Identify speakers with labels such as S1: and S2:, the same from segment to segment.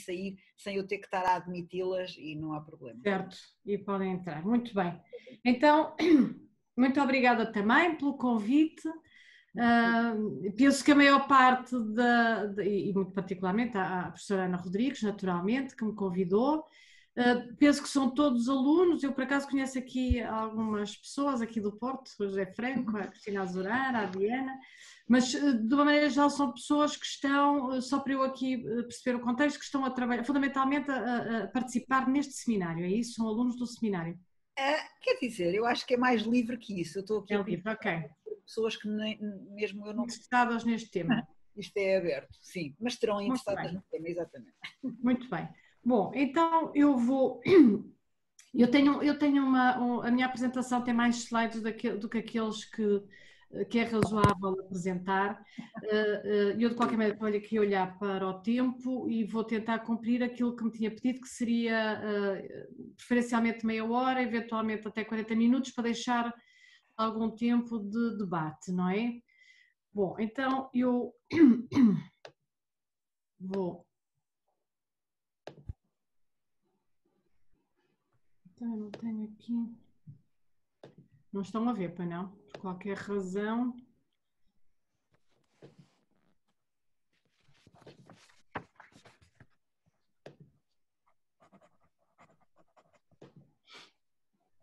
S1: sair sem eu ter que estar a admiti-las e não há problema.
S2: Certo, e podem entrar. Muito bem. Então, muito obrigada também pelo convite. Penso que a maior parte, e muito particularmente a professora Ana Rodrigues, naturalmente, que me convidou, penso que são todos alunos. Eu por acaso conheço aqui algumas pessoas aqui do Porto, o José Franco, a Cristina Azurara, a Diana, mas de uma maneira geral são pessoas que estão, só para eu aqui perceber o contexto, que estão a trabalhar, fundamentalmente a participar neste seminário, é isso? São alunos do seminário?
S1: Quer dizer, eu acho que é mais livre que isso. Eu estou aqui
S2: a livre, ok.
S1: Pessoas que mesmo eu não...
S2: Interessadas neste tema.
S1: Isto é aberto, sim, mas terão interessadas no tema, exatamente.
S2: Muito bem. Bom, então eu vou... Eu tenho a minha apresentação tem mais slides do que aqueles que é razoável apresentar. Eu de qualquer maneira estou aqui a olhar para o tempo e vou tentar cumprir aquilo que me tinha pedido, que seria preferencialmente meia hora, eventualmente até 40 minutos, para deixar algum tempo de debate, não é? Bom, então eu vou... Então eu não tenho aqui... Não estão a ver, pois não? Por qualquer razão...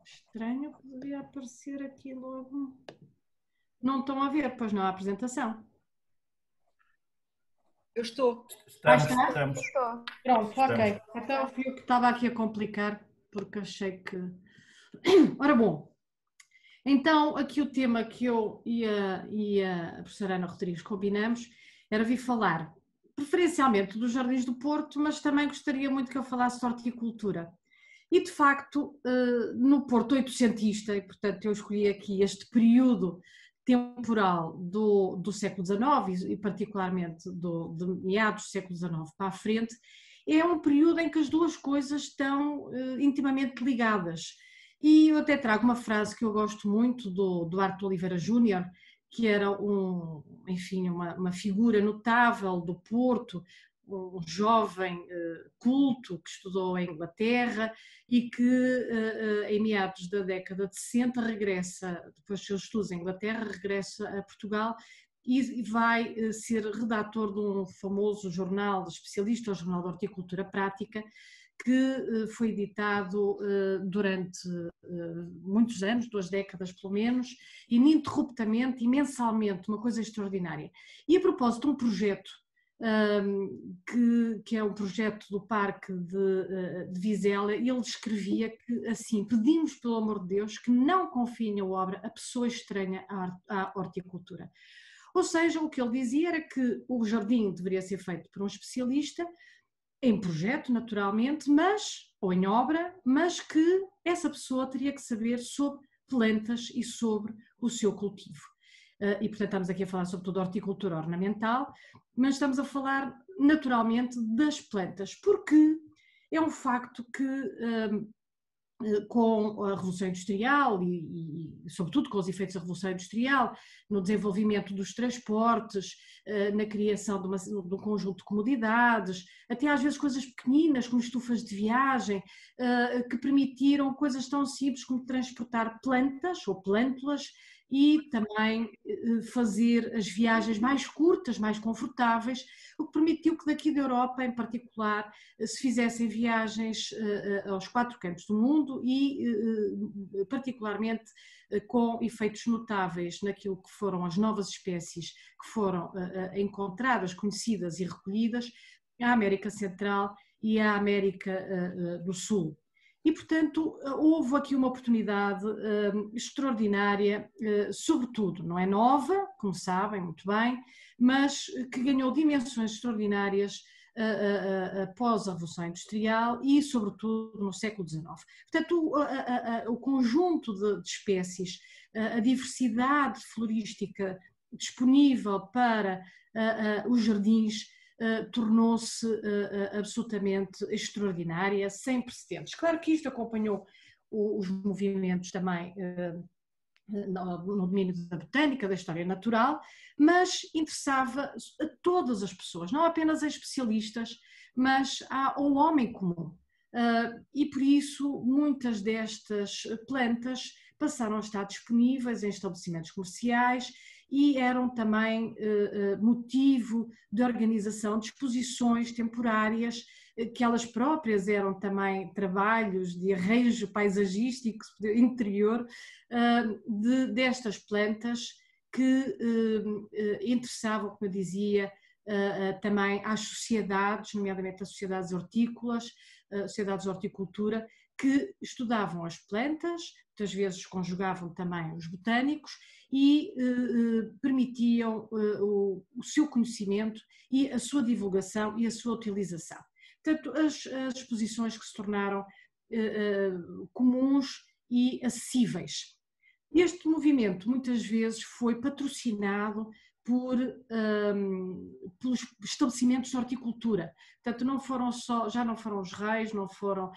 S2: Estranho, poderia aparecer aqui logo... Não estão a ver, pois não, a apresentação.
S1: Eu estou.
S3: Estamos.
S2: Pronto, ok. Então fui eu que estava aqui a complicar, porque achei que... Ora bom, então aqui o tema que eu e a professora Ana Rodrigues combinamos era vir falar, preferencialmente dos Jardins do Porto, mas também gostaria muito que eu falasse de horticultura. E de facto, no Porto oitocentista, e portanto eu escolhi aqui este período temporal do século XIX e particularmente de meados do século XIX para a frente, é um período em que as duas coisas estão intimamente ligadas. E eu até trago uma frase que eu gosto muito do Duarte Oliveira Júnior, que era enfim, uma figura notável do Porto, um jovem culto que estudou em Inglaterra e que em meados da década de 60 regressa, depois dos seus estudos em Inglaterra, regressa a Portugal e vai ser redator de um famoso jornal especialista, o Jornal de Horticultura Prática, que foi editado durante muitos anos, 2 décadas pelo menos, ininterruptamente e mensalmente, uma coisa extraordinária. E a propósito de um projeto que é um projeto do Parque de Vizela, ele escrevia que assim, pedimos pelo amor de Deus que não confiem a obra a pessoa estranha à horticultura. Ou seja, o que ele dizia era que o jardim deveria ser feito por um especialista, em projeto naturalmente, ou em obra, mas que essa pessoa teria que saber sobre plantas e sobre o seu cultivo. E portanto estamos aqui a falar sobretudo de horticultura ornamental, mas estamos a falar naturalmente das plantas, porque é um facto que com a Revolução Industrial e sobretudo com os efeitos da Revolução Industrial, no desenvolvimento dos transportes, na criação de um conjunto de comodidades, até às vezes coisas pequeninas como estufas de viagem, que permitiram coisas tão simples como transportar plantas ou plântulas e também fazer as viagens mais curtas, mais confortáveis, o que permitiu que daqui da Europa, em particular, se fizessem viagens aos 4 cantos do mundo e particularmente com efeitos notáveis naquilo que foram as novas espécies que foram encontradas, conhecidas e recolhidas à América Central e à América do Sul. E, portanto, houve aqui uma oportunidade extraordinária, sobretudo, não é nova, como sabem muito bem, mas que ganhou dimensões extraordinárias após a Revolução Industrial e, sobretudo, no século XIX. Portanto, o conjunto de espécies, a diversidade florística disponível para os jardins tornou-se absolutamente extraordinária, sem precedentes. Claro que isto acompanhou os movimentos também no domínio da botânica, da história natural, mas interessava a todas as pessoas, não apenas a especialistas, mas ao homem comum. E por isso muitas destas plantas passaram a estar disponíveis em estabelecimentos comerciais e eram também motivo de organização de exposições temporárias, que elas próprias eram também trabalhos de arranjo paisagístico interior destas plantas que interessavam, como eu dizia, também às sociedades, nomeadamente às sociedades hortícolas, sociedades de horticultura, que estudavam as plantas, muitas vezes conjugavam também os botânicos e permitiam o seu conhecimento e a sua divulgação e a sua utilização. Portanto, as exposições que se tornaram comuns e acessíveis. Este movimento muitas vezes foi patrocinado pelos estabelecimentos de horticultura. Portanto, já não foram os reis, não foram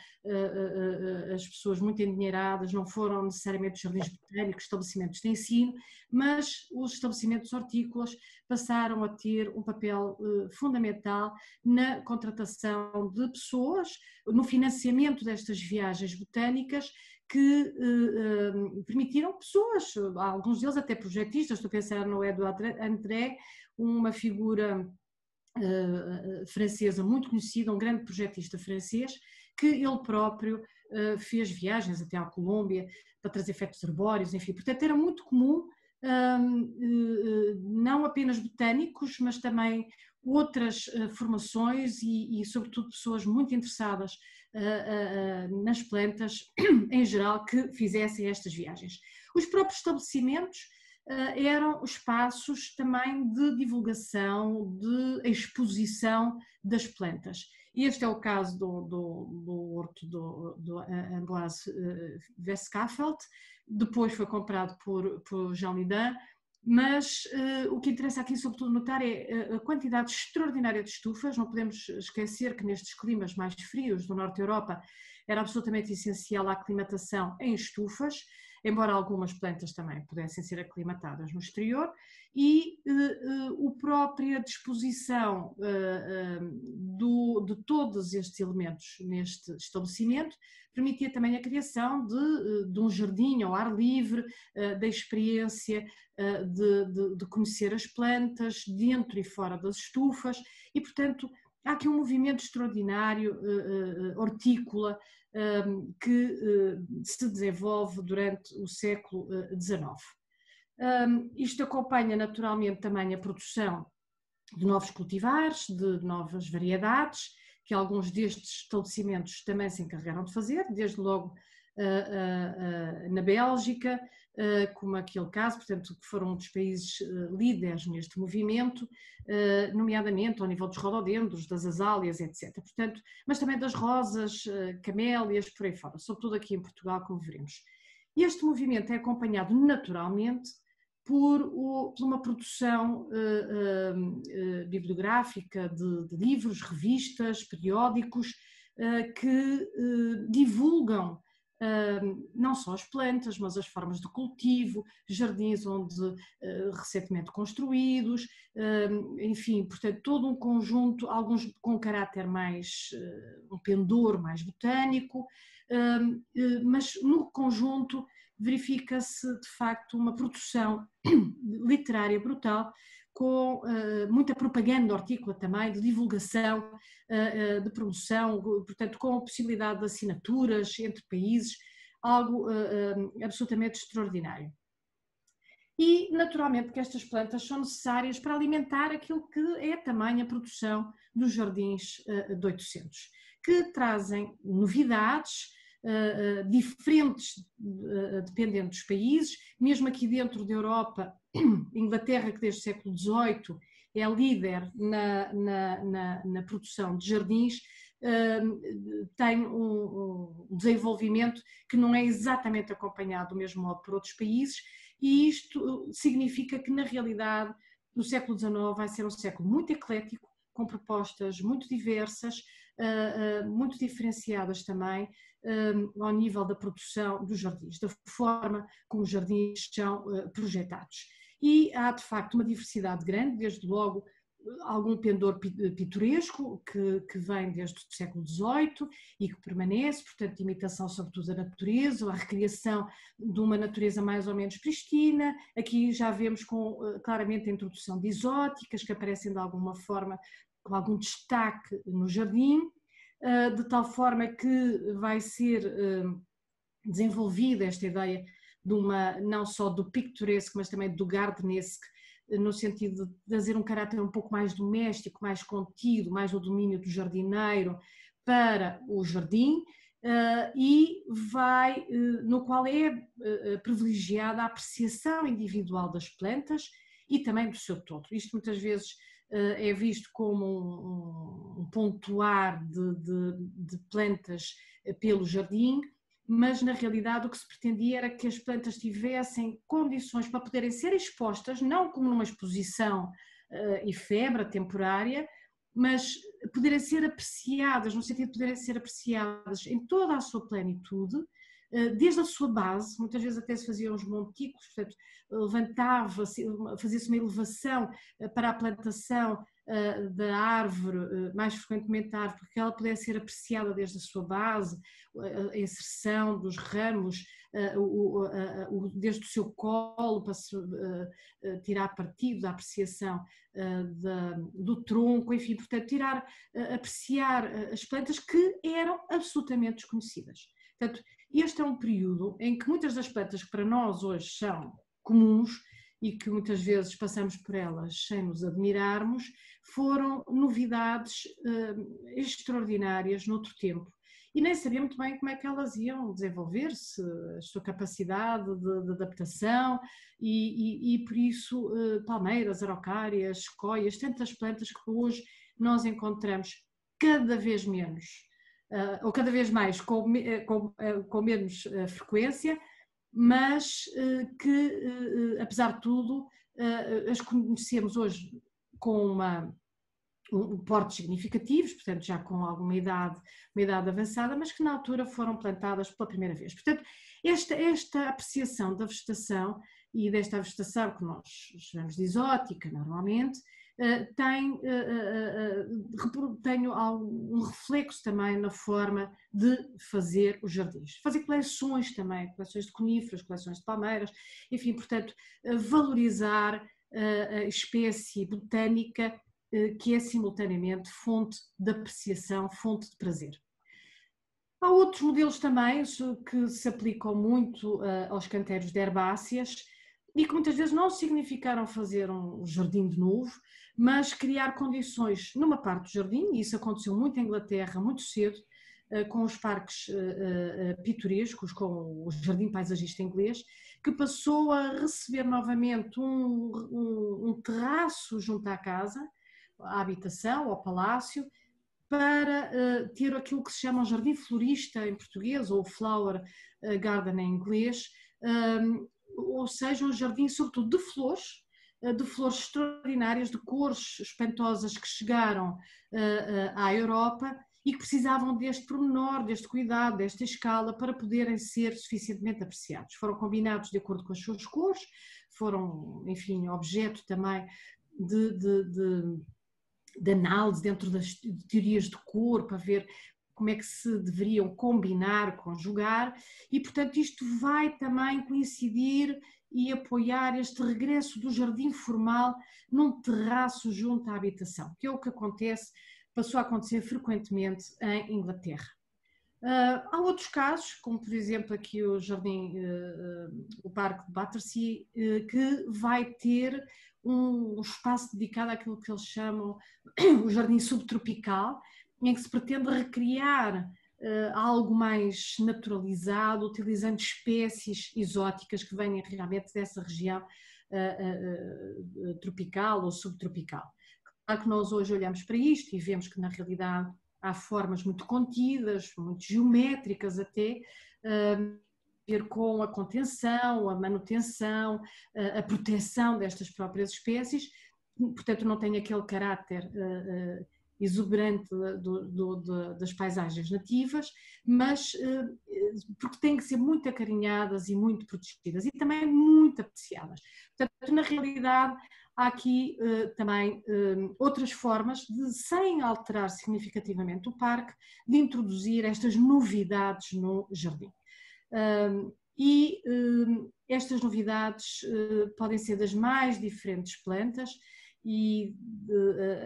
S2: as pessoas muito endinheiradas, não foram necessariamente os jardins botânicos, estabelecimentos de ensino, mas os estabelecimentos hortícolas passaram a ter um papel fundamental na contratação de pessoas, no financiamento destas viagens botânicas, que permitiram pessoas, alguns deles até projetistas, estou a pensar no Edouard André, uma figura francesa muito conhecida, um grande projetista francês, que ele próprio fez viagens até à Colômbia para trazer efeitos arbóreos, enfim, portanto era muito comum, não apenas botânicos, mas também outras formações e sobretudo pessoas muito interessadas nas plantas em geral que fizessem estas viagens. Os próprios estabelecimentos eram espaços também de divulgação, de exposição das plantas. Este é o caso do horto do Ambroise Westphal, depois foi comprado por Jean Lidin, mas o que interessa aqui sobretudo notar é a quantidade extraordinária de estufas. Não podemos esquecer que nestes climas mais frios do Norte da Europa era absolutamente essencial a aclimatação em estufas, embora algumas plantas também pudessem ser aclimatadas no exterior, e a própria disposição de todos estes elementos neste estabelecimento permitia também a criação de um jardim ao ar livre, da experiência de conhecer as plantas dentro e fora das estufas, e portanto há aqui um movimento extraordinário hortícola que se desenvolve durante o século XIX. Isto acompanha naturalmente também a produção de novos cultivares, de novas variedades, que alguns destes estabelecimentos também se encarregaram de fazer, desde logo na Bélgica, como aquele caso, portanto, que foram um dos países líderes neste movimento, nomeadamente ao nível dos rododendros, das azáleas, etc. Portanto, mas também das rosas, camélias, por aí fora, sobretudo aqui em Portugal, como veremos. Este movimento é acompanhado naturalmente por uma produção bibliográfica de livros, revistas, periódicos, que divulgam não só as plantas, mas as formas de cultivo, jardins recentemente construídos, enfim, portanto, todo um conjunto, alguns com caráter mais, um pendor mais botânico, mas no conjunto verifica-se de facto uma produção literária brutal, com muita propaganda hortícola também, de divulgação, de promoção, portanto com a possibilidade de assinaturas entre países, algo absolutamente extraordinário. E naturalmente que estas plantas são necessárias para alimentar aquilo que é também a produção dos jardins de 800, que trazem novidades, diferentes dependendo dos países, mesmo aqui dentro da Europa, Inglaterra, que desde o século XVIII é líder na produção de jardins, tem um desenvolvimento que não é exatamente acompanhado do mesmo modo por outros países, e isto significa que na realidade o século XIX vai ser um século muito eclético, com propostas muito diversas, muito diferenciadas também, ao nível da produção dos jardins, da forma como os jardins são projetados. E há de facto uma diversidade grande, desde logo algum pendor pitoresco que vem desde o século XVIII e que permanece, portanto, de imitação sobretudo da natureza, a recriação de uma natureza mais ou menos pristina. Aqui já vemos claramente a introdução de exóticas que aparecem de alguma forma com algum destaque no jardim, de tal forma que vai ser desenvolvida esta ideia de não só do picturesco, mas também do gardenesque, no sentido de trazer um caráter um pouco mais doméstico, mais contido, mais o domínio do jardineiro para o jardim, no qual é privilegiada a apreciação individual das plantas e também do seu todo. Isto muitas vezes é visto como um pontuar de plantas pelo jardim, mas na realidade o que se pretendia era que as plantas tivessem condições para poderem ser expostas, não como numa exposição efêmera, temporária, mas poderem ser apreciadas, no sentido de poderem ser apreciadas em toda a sua plenitude, desde a sua base. Muitas vezes até se faziam os montículos, portanto, fazia-se uma elevação para a plantação da árvore, mais frequentemente a árvore, porque ela pudesse ser apreciada desde a sua base, a inserção dos ramos, desde o seu colo, para se tirar partido da apreciação do tronco, enfim, portanto, apreciar as plantas que eram absolutamente desconhecidas. Portanto, este é um período em que muitas das plantas que para nós hoje são comuns e que muitas vezes passamos por elas sem nos admirarmos, foram novidades extraordinárias noutro tempo. E nem sabia muito bem como é que elas iam desenvolver-se, a sua capacidade de adaptação e por isso palmeiras, araucárias, sequoias, tantas plantas que hoje nós encontramos cada vez menos, ou cada vez mais com menos frequência, mas que, apesar de tudo, as conhecemos hoje com portes significativos, portanto já com alguma idade, uma idade avançada, mas que na altura foram plantadas pela primeira vez. Portanto, esta apreciação da vegetação e desta vegetação que nós chamamos de exótica normalmente, tem um reflexo também na forma de fazer os jardins. Fazer coleções também, coleções de coníferas, coleções de palmeiras, enfim, portanto, valorizar a espécie botânica que é simultaneamente fonte de apreciação, fonte de prazer. Há outros modelos também que se aplicam muito aos canteiros de herbáceas e que muitas vezes não significaram fazer um jardim de novo, mas criar condições numa parte do jardim, e isso aconteceu muito em Inglaterra, muito cedo, com os parques pitorescos, com o jardim paisagista inglês, que passou a receber novamente um terraço junto à casa, à habitação, ao palácio, para ter aquilo que se chama um jardim florista em português, ou flower garden em inglês, ou seja, um jardim sobretudo de flores extraordinárias, de cores espantosas que chegaram à Europa e que precisavam deste pormenor, deste cuidado, desta escala para poderem ser suficientemente apreciados. Foram combinados de acordo com as suas cores, foram, enfim, objeto também de análise dentro das teorias de cor, para ver como é que se deveriam combinar, conjugar, e portanto isto vai também coincidir e apoiar este regresso do jardim formal num terraço junto à habitação, que é o que passou a acontecer frequentemente em Inglaterra. Há outros casos, como por exemplo aqui o jardim, o Parque de Battersea, que vai ter um espaço dedicado àquilo que eles chamam o jardim subtropical, em que se pretende recriar algo mais naturalizado, utilizando espécies exóticas que vêm realmente dessa região tropical ou subtropical. Claro que nós hoje olhamos para isto e vemos que na realidade há formas muito contidas, muito geométricas até, ver com a contenção, a manutenção, a proteção destas próprias espécies, portanto não tem aquele caráter exuberante das paisagens nativas, mas porque têm que ser muito acarinhadas e muito protegidas e também muito apreciadas. Portanto, na realidade, há aqui também outras formas de, sem alterar significativamente o parque, de introduzir estas novidades no jardim. Estas novidades podem ser das mais diferentes plantas e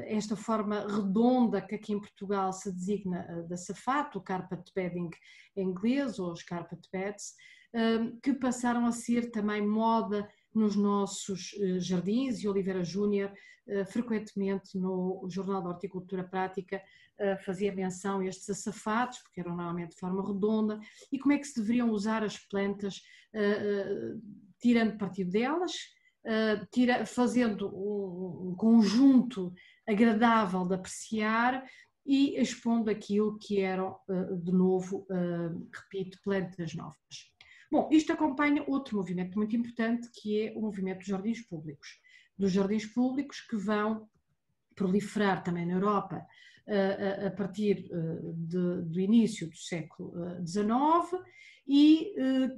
S2: esta forma redonda que aqui em Portugal se designa da safato, o carpet bedding em inglês, ou os carpet beds, que passaram a ser também moda nos nossos jardins, e Oliveira Júnior, frequentemente no Jornal da Horticultura Prática, fazia menção a estes açafatos, porque eram normalmente de forma redonda, e como é que se deveriam usar as plantas, tirando partido delas, fazendo um conjunto agradável de apreciar e expondo aquilo que eram, de novo, repito, plantas novas. Bom, isto acompanha outro movimento muito importante, que é o movimento dos jardins públicos que vão proliferar também na Europa a partir do início do século XIX e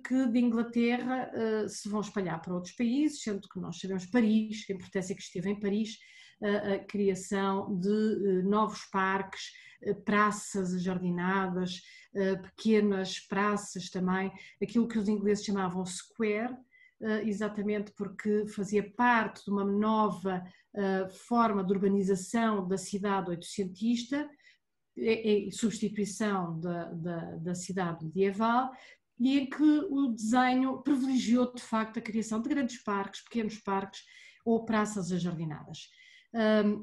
S2: que de Inglaterra se vão espalhar para outros países, sendo que nós sabemos Paris, a importância que esteve em Paris, a criação de novos parques, praças ajardinadas, pequenas praças também, aquilo que os ingleses chamavam square, exatamente porque fazia parte de uma nova forma de urbanização da cidade oitocentista, substituição da cidade medieval, e em que o desenho privilegiou de facto a criação de grandes parques, pequenos parques ou praças ajardinadas.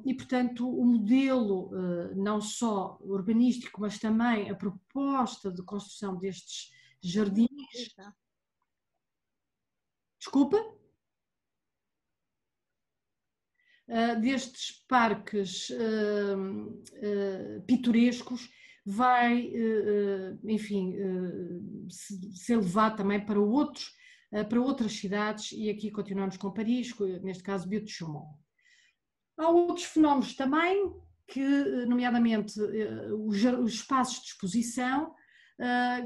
S2: E, portanto, o modelo não só urbanístico, mas também a proposta de construção destes jardins... Desculpa? Destes parques pitorescos vai, enfim, ser levado também para outras cidades, e aqui continuamos com Paris, neste caso Butte de Chaumont. Há outros fenómenos também, que, nomeadamente, os espaços de exposição,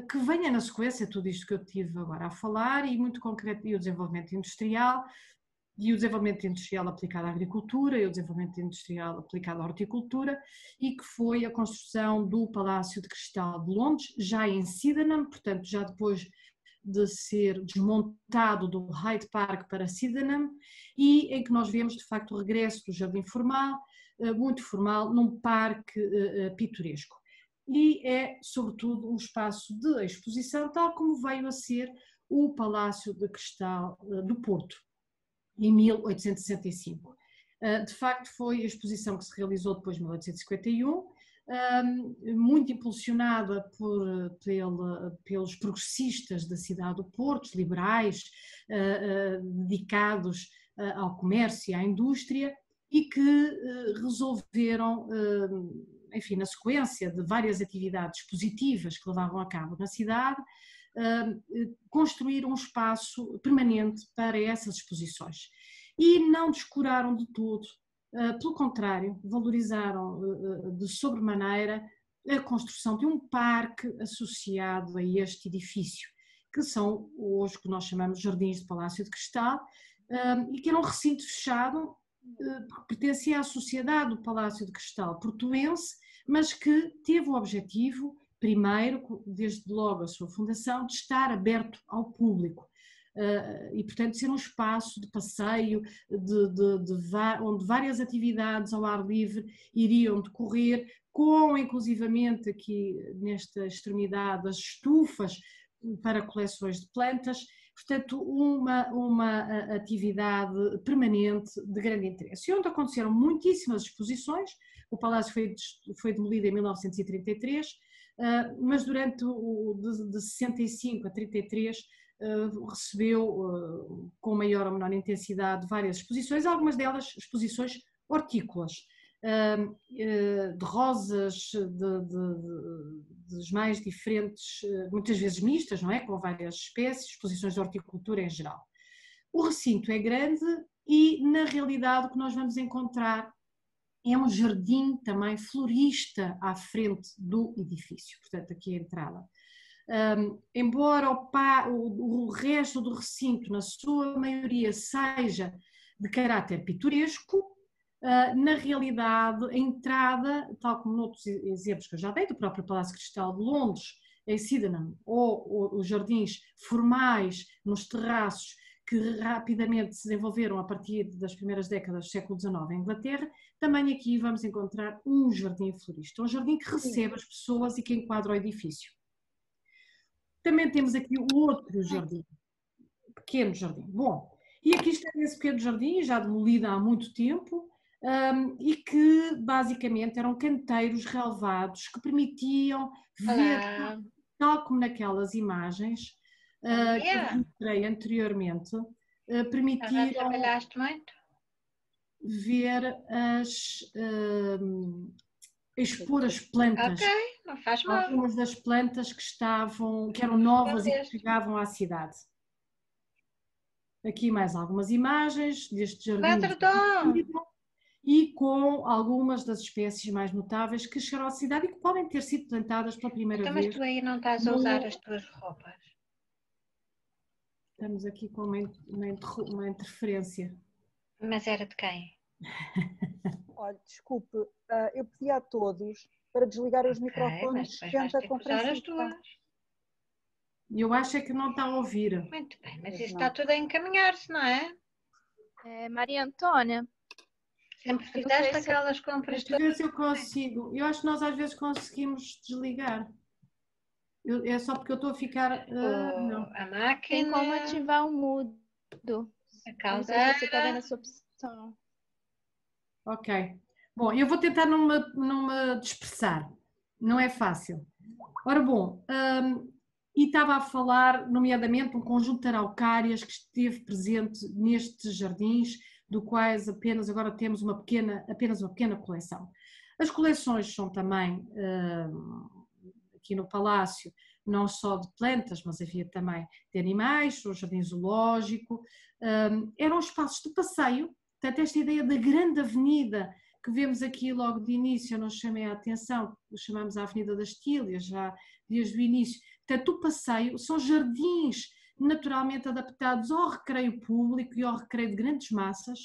S2: que venha na sequência tudo isto que eu tive agora a falar, e muito concreto, e o desenvolvimento industrial aplicado à agricultura, e o desenvolvimento industrial aplicado à horticultura, e que foi a construção do Palácio de Cristal de Londres, já em Sydenham, portanto já depois de ser desmontado do Hyde Park para Sydenham, e em que nós vemos de facto o regresso do jardim formal, muito formal, num parque pitoresco. E é sobretudo um espaço de exposição, tal como veio a ser o Palácio de Cristal do Porto, em 1865. De facto, foi a exposição que se realizou depois de 1851, muito impulsionada pelos progressistas da cidade do Porto, liberais, dedicados ao comércio e à indústria, e que resolveram, enfim, na sequência de várias atividades positivas que levavam a cabo na cidade, construir um espaço permanente para essas exposições. E não descuraram de todo, pelo contrário, valorizaram de sobremaneira a construção de um parque associado a este edifício, que são hoje o que nós chamamos de Jardins de Palácio de Cristal, e que era um recinto fechado, que pertencia à Sociedade do Palácio de Cristal portuense, mas que teve o objetivo, primeiro, desde logo a sua fundação, de estar aberto ao público. E, portanto, ser um espaço de passeio, onde várias atividades ao ar livre iriam decorrer, com, inclusivamente, aqui nesta extremidade, as estufas para coleções de plantas. Portanto, uma atividade permanente de grande interesse. E onde aconteceram muitíssimas exposições. O palácio foi demolido em 1933, mas durante de 65 a 33 recebeu com maior ou menor intensidade várias exposições, algumas delas exposições hortícolas, de rosas, dos mais diferentes, muitas vezes mistas, não é? Com várias espécies, exposições de horticultura em geral. O recinto é grande e, na realidade, o que nós vamos encontrar é um jardim também florista à frente do edifício, portanto, aqui a entrada. Embora o resto do recinto, na sua maioria, seja de caráter pitoresco. Na realidade, a entrada, tal como noutros exemplos que eu já dei, do próprio Palácio Cristal de Londres, em Sydenham, ou os jardins formais nos terraços que rapidamente se desenvolveram a partir das primeiras décadas do século XIX em Inglaterra, também aqui vamos encontrar um jardim florista, um jardim que recebe as pessoas e que enquadra o edifício. Também temos aqui o outro jardim, pequeno jardim. Bom, e aqui está esse pequeno jardim, já demolido há muito tempo, e que basicamente eram canteiros relevados que permitiam ver, tal como naquelas imagens que eu mostrei anteriormente, permitiram
S3: trabalhaste muito?
S2: ver expor as plantas,
S3: não faz mal.
S2: algumas das plantas que eram novas e que chegavam à cidade. Aqui mais algumas imagens deste jardim e com algumas das espécies mais notáveis que chegaram à cidade e que podem ter sido plantadas pela primeira vez.
S3: Mas tu aí não estás a usar as tuas roupas.
S2: Estamos aqui com uma interferência.
S3: Mas era de quem?
S4: Olha, desculpe, eu pedi a todos para desligar os microfones durante a conferência.
S2: Eu acho é que não está a ouvir.
S3: Muito bem, mas isso está tudo a encaminhar-se, não é?
S5: Maria Antônia.
S3: Sempre fizeste aquelas compras.
S2: Deixa eu ver se eu consigo. Eu acho que nós às vezes conseguimos desligar. É só porque eu estou a ficar... não.
S3: A máquina...
S5: Tem como ativar o mudo.
S3: A caldeira...
S5: Não sei se você está vendo essa opção.
S2: Ok. Bom, eu vou tentar não me dispersar. Não é fácil. Ora bom, e estava a falar, nomeadamente, um conjunto de araucárias que esteve presente nestes jardins, do quais apenas agora temos apenas uma pequena coleção. As coleções são também, aqui no Palácio, não só de plantas, mas havia também de animais, o jardim zoológico, eram espaços de passeio. Portanto, esta ideia da grande avenida que vemos aqui logo de início, eu não chamei a atenção, chamamos a Avenida das Tílias, já desde o início. Portanto, o passeio são jardins naturalmente adaptados ao recreio público e ao recreio de grandes massas,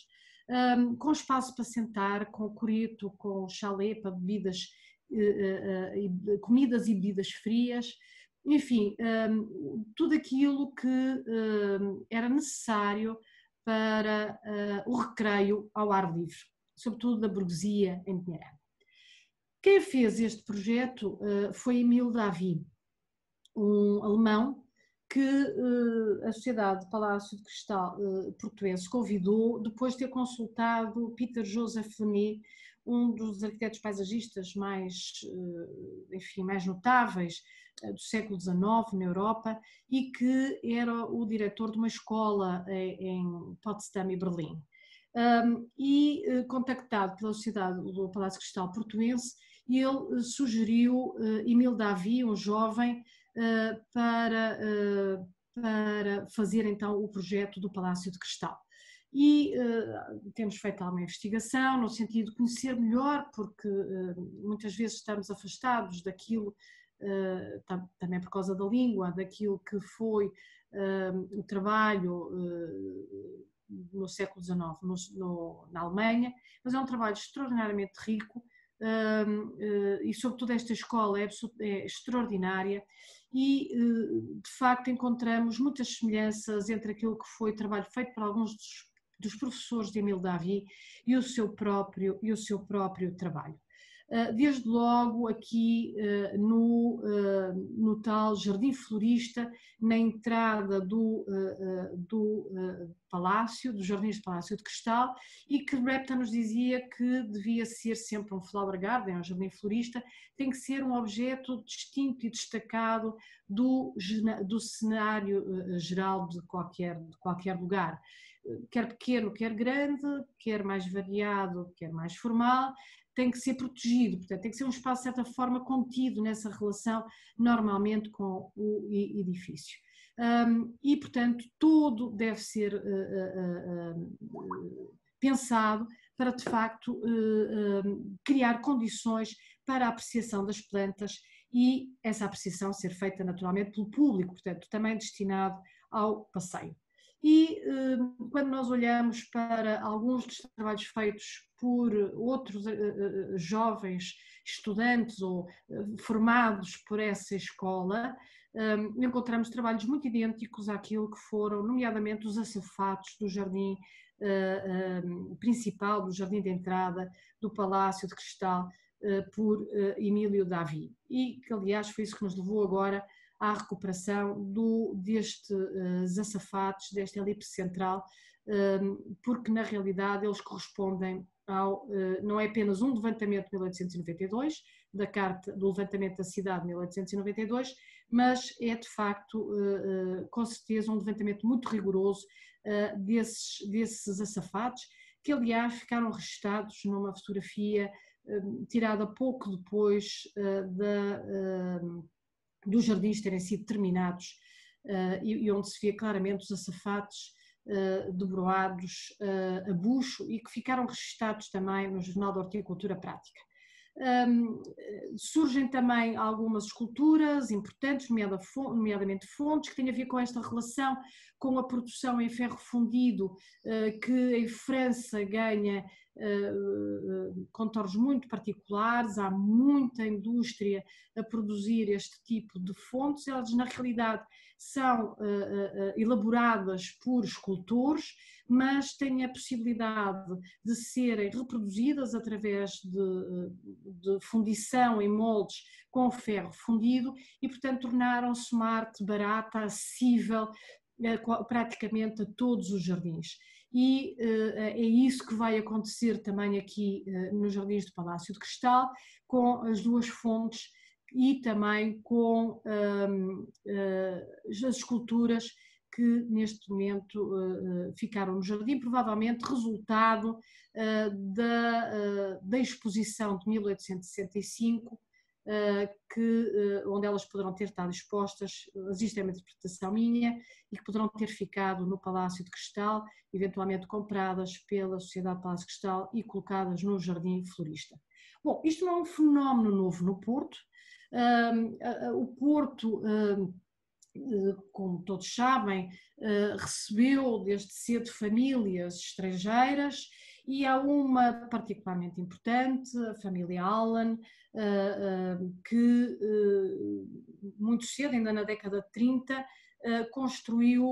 S2: com espaço para sentar, com coreto, com chalé para bebidas, comidas e bebidas frias, enfim, tudo aquilo que era necessário para o recreio ao ar livre, sobretudo da burguesia em Pinheirão. Quem fez este projeto foi Émile Davy, um alemão que a Sociedade Palácio de Cristal portuense convidou depois de ter consultado Peter Joseph Lenet, um dos arquitetos paisagistas mais notáveis do século XIX na Europa e que era o diretor de uma escola em Potsdam e Berlim. Contactado pela Sociedade do Palácio de Cristal portuense, ele sugeriu Émile Davy, um jovem, para fazer então o projeto do Palácio de Cristal. E temos feito alguma investigação no sentido de conhecer melhor, porque muitas vezes estamos afastados daquilo, também por causa da língua, daquilo que foi o trabalho no século XIX na Alemanha, mas é um trabalho extraordinariamente rico. E sobretudo esta escola é extraordinária e de facto encontramos muitas semelhanças entre aquilo que foi trabalho feito por alguns dos professores de Émile Davy e o seu próprio trabalho. Desde logo aqui no tal jardim florista, na entrada do Palácio, dos Jardins do Palácio de Cristal, e que Repton nos dizia que devia ser sempre um flower garden, um jardim florista, tem que ser um objeto distinto e destacado do cenário geral de qualquer lugar. Quer pequeno, quer grande, quer mais variado, quer mais formal, tem que ser protegido, portanto tem que ser um espaço de certa forma contido nessa relação normalmente com o edifício. E portanto tudo deve ser pensado para de facto criar condições para a apreciação das plantas e essa apreciação ser feita naturalmente pelo público, portanto também destinado ao passeio. E quando nós olhamos para alguns dos trabalhos feitos por outros jovens estudantes ou formados por essa escola, encontramos trabalhos muito idênticos àquilo que foram, nomeadamente, os açafetos do jardim principal, do jardim de entrada do Palácio de Cristal, por Emílio Davi. E que, aliás, foi isso que nos levou agora à recuperação destes açafetes, desta elipse central, porque na realidade eles correspondem não é apenas um levantamento de 1892, da Carta do Levantamento da Cidade de 1892, mas é de facto, com certeza, um levantamento muito rigoroso desses açafetes, que aliás ficaram registados numa fotografia tirada pouco depois dos jardins terem sido terminados, e onde se vê claramente os açafetes debruados a bucho e que ficaram registados também no Jornal da Horticultura Prática. Surgem também algumas esculturas importantes, nomeadamente fontes, que têm a ver com esta relação com a produção em ferro fundido, que em França ganha contornos muito particulares. Há muita indústria a produzir este tipo de fontes. Elas, na realidade, são elaboradas por escultores, mas têm a possibilidade de serem reproduzidas através de fundição em moldes com ferro fundido e, portanto, tornaram-se uma arte barata, acessível praticamente a todos os jardins. E é isso que vai acontecer também aqui nos Jardins do Palácio de Cristal, com as duas fontes e também com as esculturas que neste momento ficaram no jardim, provavelmente resultado da exposição de 1865, onde elas poderão ter estado expostas. Existe uma interpretação minha, e que poderão ter ficado no Palácio de Cristal, eventualmente compradas pela Sociedade Palácio de Cristal e colocadas no Jardim Florista. Bom, isto não é um fenómeno novo no Porto. O Porto, como todos sabem, recebeu desde cedo famílias estrangeiras, e há uma particularmente importante, a família Allen, que muito cedo, ainda na década de 30, construiu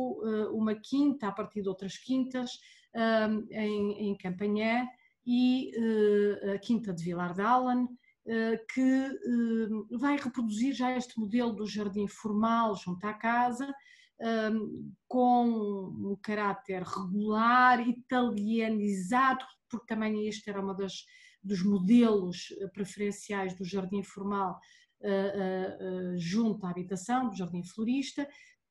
S2: uma quinta a partir de outras quintas em Campanhã, e a quinta de Vilar de Allen, que vai reproduzir já este modelo do jardim formal junto à casa, com um caráter regular, italianizado, porque também este era uma dos modelos preferenciais do jardim formal junto à habitação, do jardim florista,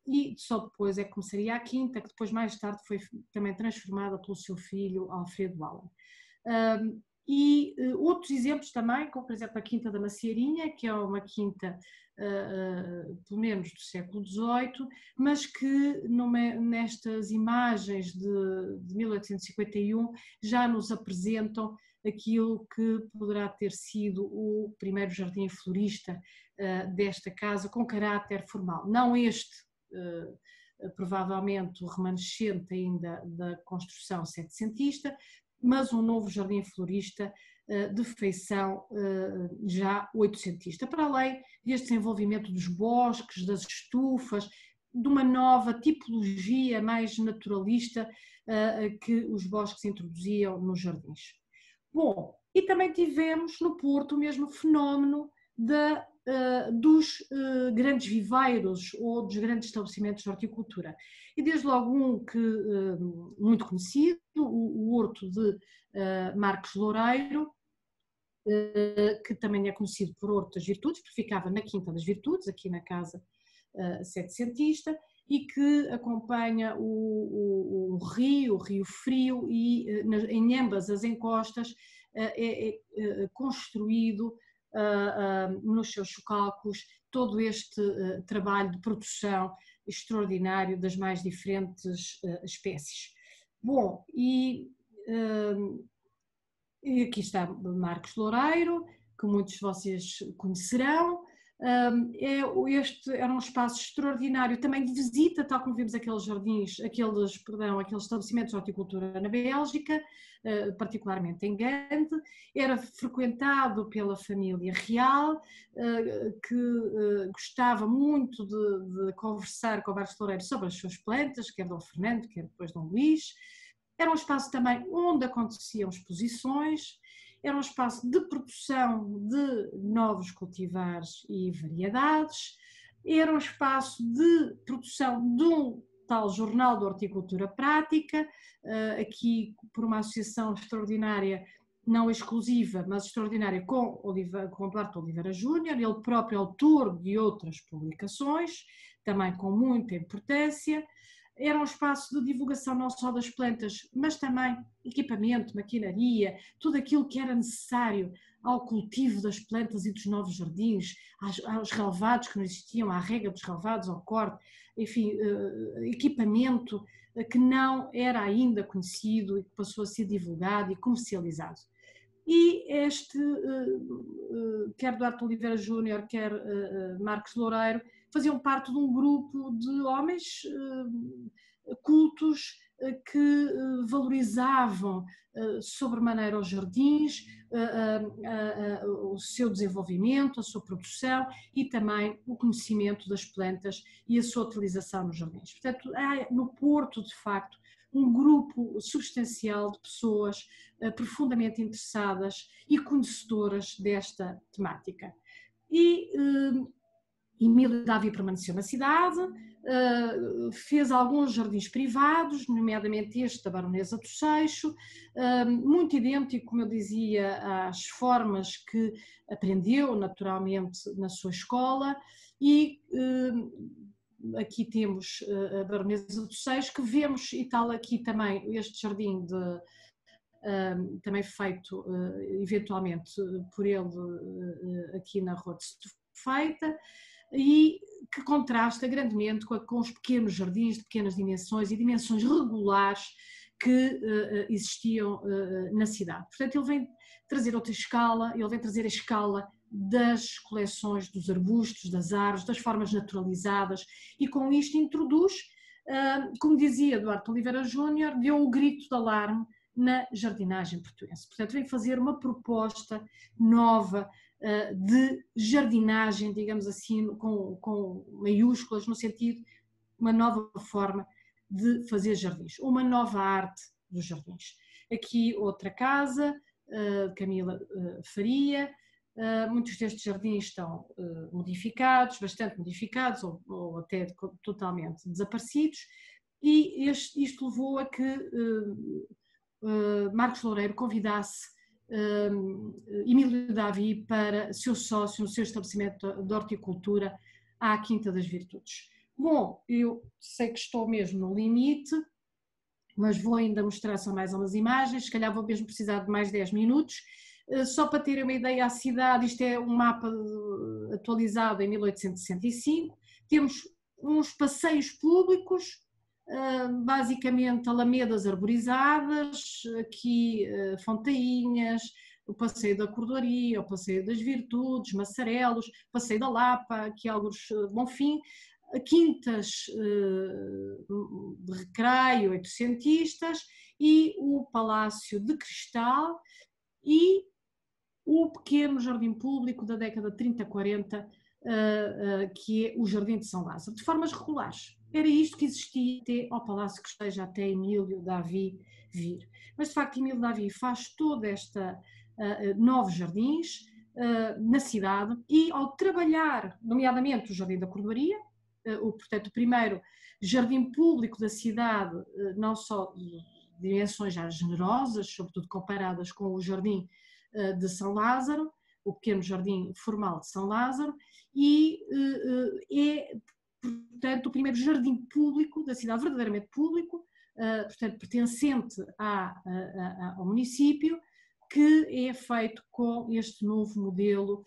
S2: e só depois é que começaria a quinta, que depois mais tarde foi também transformada pelo seu filho Alfredo Allen. E outros exemplos também, como por exemplo a Quinta da Macieirinha, que é uma quinta pelo menos do século XVIII, mas que nestas imagens de 1851 já nos apresentam aquilo que poderá ter sido o primeiro jardim florista desta casa, com caráter formal. Não este, provavelmente o remanescente ainda da construção setecentista, mas um novo jardim florista de feição já oitocentista, para além deste desenvolvimento dos bosques, das estufas, de uma nova tipologia mais naturalista que os bosques introduziam nos jardins. Bom, e também tivemos no Porto o mesmo fenómeno dos grandes viveiros ou dos grandes estabelecimentos de horticultura. E desde logo um que muito conhecido, o Horto de Marcos Loureiro, que também é conhecido por Horto das Virtudes, porque ficava na Quinta das Virtudes, aqui na casa setecentista, e que acompanha o Rio Frio, e em ambas as encostas é construído nos seus chocalcos todo este trabalho de produção extraordinário das mais diferentes espécies. Bom, e aqui está Marcos Loureiro, que muitos de vocês conhecerão, Este era um espaço extraordinário também de visita, tal como vimos aqueles estabelecimentos de horticultura na Bélgica, particularmente em Gand. Era frequentado pela família real, que gostava muito de conversar com o Marcos Loureiro sobre as suas plantas, quer Dom Fernando, quer depois Dom Luís. Era um espaço também onde aconteciam exposições. Era um espaço de produção de novos cultivares e variedades, era um espaço de produção de um tal Jornal de Horticultura Prática, aqui por uma associação extraordinária, não exclusiva, mas extraordinária, com Duarte Oliveira Júnior, ele próprio autor de outras publicações, também com muita importância. Era um espaço de divulgação não só das plantas, mas também equipamento, maquinaria, tudo aquilo que era necessário ao cultivo das plantas e dos novos jardins, aos relevados que não existiam, à rega dos relevados, ao corte, enfim, equipamento que não era ainda conhecido e que passou a ser divulgado e comercializado. E quer Duarte Oliveira Júnior, quer Marcos Loureiro, faziam parte de um grupo de homens cultos que valorizavam sobremaneira os jardins, o seu desenvolvimento, a sua produção e também o conhecimento das plantas e a sua utilização nos jardins. Portanto, há no Porto, de facto, um grupo substancial de pessoas profundamente interessadas e conhecedoras desta temática. E Emílio Davi permaneceu na cidade, fez alguns jardins privados, nomeadamente este da Baronesa do Seixo, muito idêntico, como eu dizia, às formas que aprendeu naturalmente na sua escola. E aqui temos a Baronesa do Seixo, que vemos, e tal aqui também este jardim também feito eventualmente por ele aqui na Rua de Estufeita, e que contrasta grandemente com os pequenos jardins de pequenas dimensões e dimensões regulares que existiam na cidade. Portanto, ele vem trazer outra escala, ele vem trazer a escala das coleções dos arbustos, das árvores, das formas naturalizadas, e com isto introduz, como dizia Duarte Oliveira Júnior, deu o grito de alarme na jardinagem portuense. Portanto, vem fazer uma proposta nova de jardinagem, digamos assim, com maiúsculas, no sentido, uma nova forma de fazer jardins, uma nova arte dos jardins. Aqui outra casa, Camila Faria. Muitos destes jardins estão modificados, bastante modificados, ou até totalmente desaparecidos, e isto levou a que Marcos Loureiro convidasse Emílio Davi para seu sócio no seu estabelecimento de horticultura à Quinta das Virtudes. Bom, eu sei que estou mesmo no limite, mas vou ainda mostrar só mais umas imagens, se calhar vou mesmo precisar de mais 10 minutos. Só para terem uma ideia, a cidade, isto é um mapa atualizado em 1865, temos uns passeios públicos, basicamente alamedas arborizadas, aqui fontainhas, o Passeio da Cordoaria, o Passeio das Virtudes, Massarelos, Passeio da Lapa, aqui alguns Bonfim, quintas de recreio oitocentistas e o Palácio de Cristal e o pequeno jardim público da década de 30-40, que é o Jardim de São Lázaro, de formas regulares. Era isto que existia até ao Palácio que esteja até Emílio Davi vir. Mas, de facto, Emílio Davi faz toda esta novos jardins na cidade e, ao trabalhar, nomeadamente o Jardim da Cordoaria, portanto, o primeiro jardim público da cidade, não só de dimensões já generosas, sobretudo comparadas com o Jardim de São Lázaro, o pequeno jardim formal de São Lázaro, e é, portanto, o primeiro jardim público da cidade, verdadeiramente público, portanto, pertencente ao município, que é feito com este novo modelo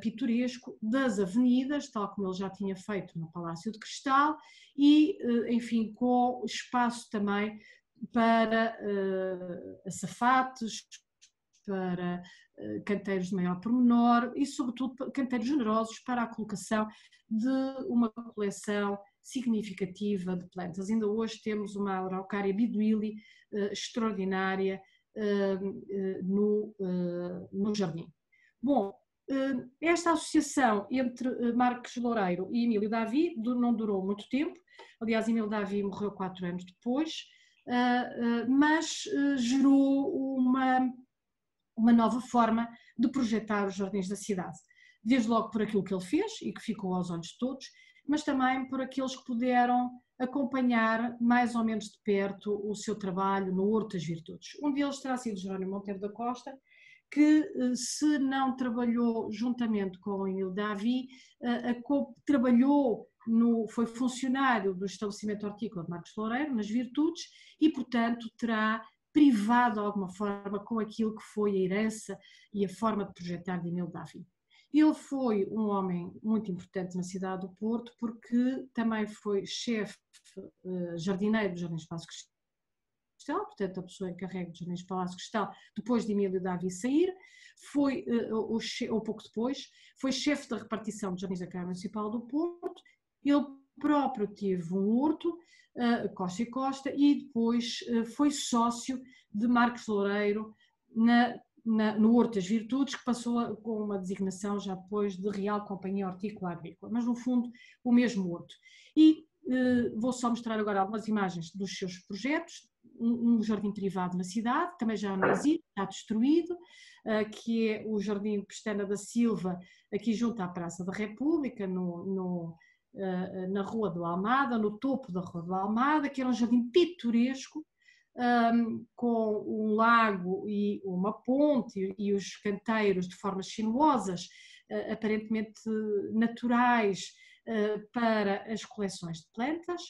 S2: pitoresco das avenidas, tal como ele já tinha feito no Palácio de Cristal, e, enfim, com espaço também para açafates, para canteiros de maior pormenor e, sobretudo, canteiros generosos para a colocação de uma coleção significativa de plantas. Ainda hoje temos uma Araucária biduíli extraordinária no jardim. Bom, esta associação entre Marques Loureiro e Emílio Davi não durou muito tempo. Aliás, Emílio Davi morreu 4 anos depois, mas gerou uma nova forma de projetar os jardins da cidade. Desde logo por aquilo que ele fez e que ficou aos olhos de todos, mas também por aqueles que puderam acompanhar mais ou menos de perto o seu trabalho no Horto das Virtudes. Um deles terá sido Jerónimo Monteiro da Costa, que se não trabalhou juntamente com o Emílio Davi, foi funcionário do estabelecimento hortícola de Marques Loureiro, nas Virtudes, e portanto terá privado de alguma forma com aquilo que foi a herança e a forma de projetar de Emílio Davi. Ele foi um homem muito importante na cidade do Porto, porque também foi chefe jardineiro do Jardins Palácio Cristal, portanto a pessoa encarregue do Jardins Palácio Cristal depois de Emílio Davi sair, ou pouco depois, foi chefe da repartição dos Jardins da Câmara Municipal do Porto. Ele próprio teve um horto, Costa e Costa, e depois foi sócio de Marques Loureiro no Horto das Virtudes, que passou com uma designação já depois de Real Companhia Hortícola Agrícola, mas no fundo o mesmo horto. E vou só mostrar agora algumas imagens dos seus projetos. Um jardim privado na cidade, também já não existe, está destruído, que é o Jardim Pestana da Silva, aqui junto à Praça da República, na Rua do Almada, no topo da Rua do Almada, que era um jardim pitoresco, com um lago e uma ponte e os canteiros de formas sinuosas, aparentemente naturais, para as coleções de plantas.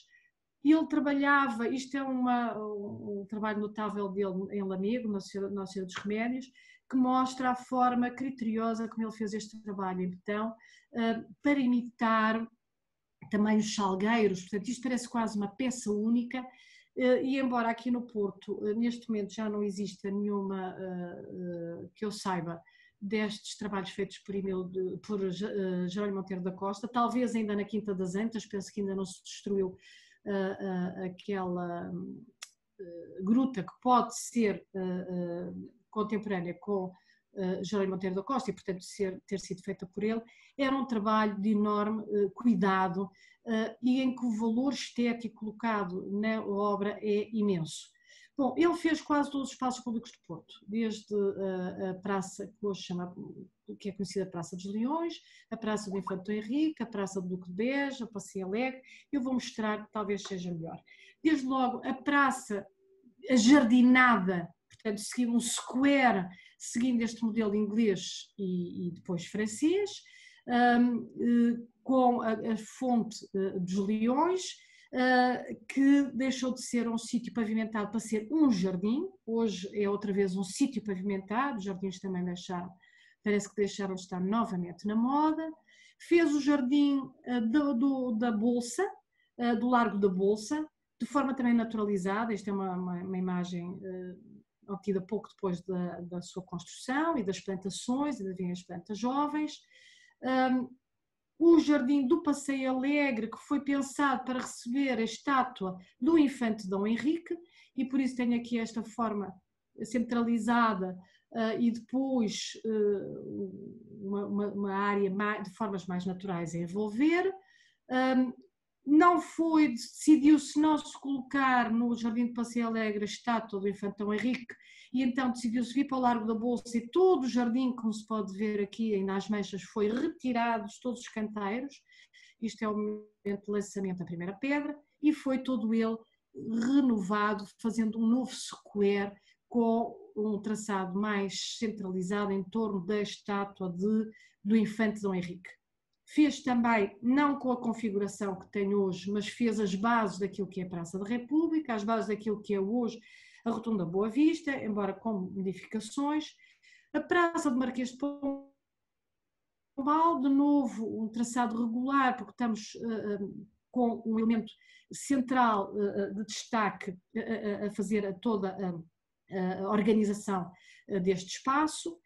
S2: Ele trabalhava, isto é um trabalho notável dele em Lamego, Nossa Senhora dos Remédios, que mostra a forma criteriosa como ele fez este trabalho em betão, para imitar também os salgueiros. Portanto, isto parece quase uma peça única, e embora aqui no Porto, neste momento já não exista nenhuma, que eu saiba, destes trabalhos feitos por Jerónimo Monteiro da Costa, talvez ainda na Quinta das Antas, penso que ainda não se destruiu aquela gruta que pode ser contemporânea com Jerónimo Monteiro da Costa e portanto ter sido feita por ele. Era um trabalho de enorme cuidado e em que o valor estético colocado na obra é imenso. Bom, ele fez quase todos os espaços públicos do Porto, desde a praça que hoje que é conhecida Praça dos Leões, a Praça do Infante Dom Henrique, a Praça do Duque de Beja, a Passeio Alegre. Eu vou mostrar que talvez seja melhor. Desde logo a praça ajardinada, portanto seguindo um square, seguindo este modelo inglês e depois francês, com a fonte dos Leões, que deixou de ser um sítio pavimentado para ser um jardim. Hoje é outra vez um sítio pavimentado. Os jardins também parece que deixaram de estar novamente na moda. Fez o jardim da Bolsa, do Largo da Bolsa, de forma também naturalizada. Esta é uma imagem obtida pouco depois da sua construção e das plantações, ainda vêm as plantas jovens. O Jardim do Passeio Alegre, que foi pensado para receber a estátua do Infante Dom Henrique, e por isso tem aqui esta forma centralizada e depois uma área de formas mais naturais a envolver. Decidiu-se não se colocar no Jardim do Passeio Alegre a estátua do Infante Dom Henrique, e então decidiu-se vir para o Largo da Bolsa, e todo o jardim, como se pode ver aqui ainda às manchas, foi retirado de todos os canteiros. Isto é o momento de lançamento da primeira pedra, e foi todo ele renovado, fazendo um novo square com um traçado mais centralizado em torno da estátua do Infante Dom Henrique. Fez também, não com a configuração que tem hoje, mas fez as bases daquilo que é a Praça da República, as bases daquilo que é hoje a Rotunda Boa Vista, embora com modificações. A Praça do Marquês de Pombal, de novo um traçado regular, porque estamos com um elemento central de destaque a fazer toda a organização deste espaço.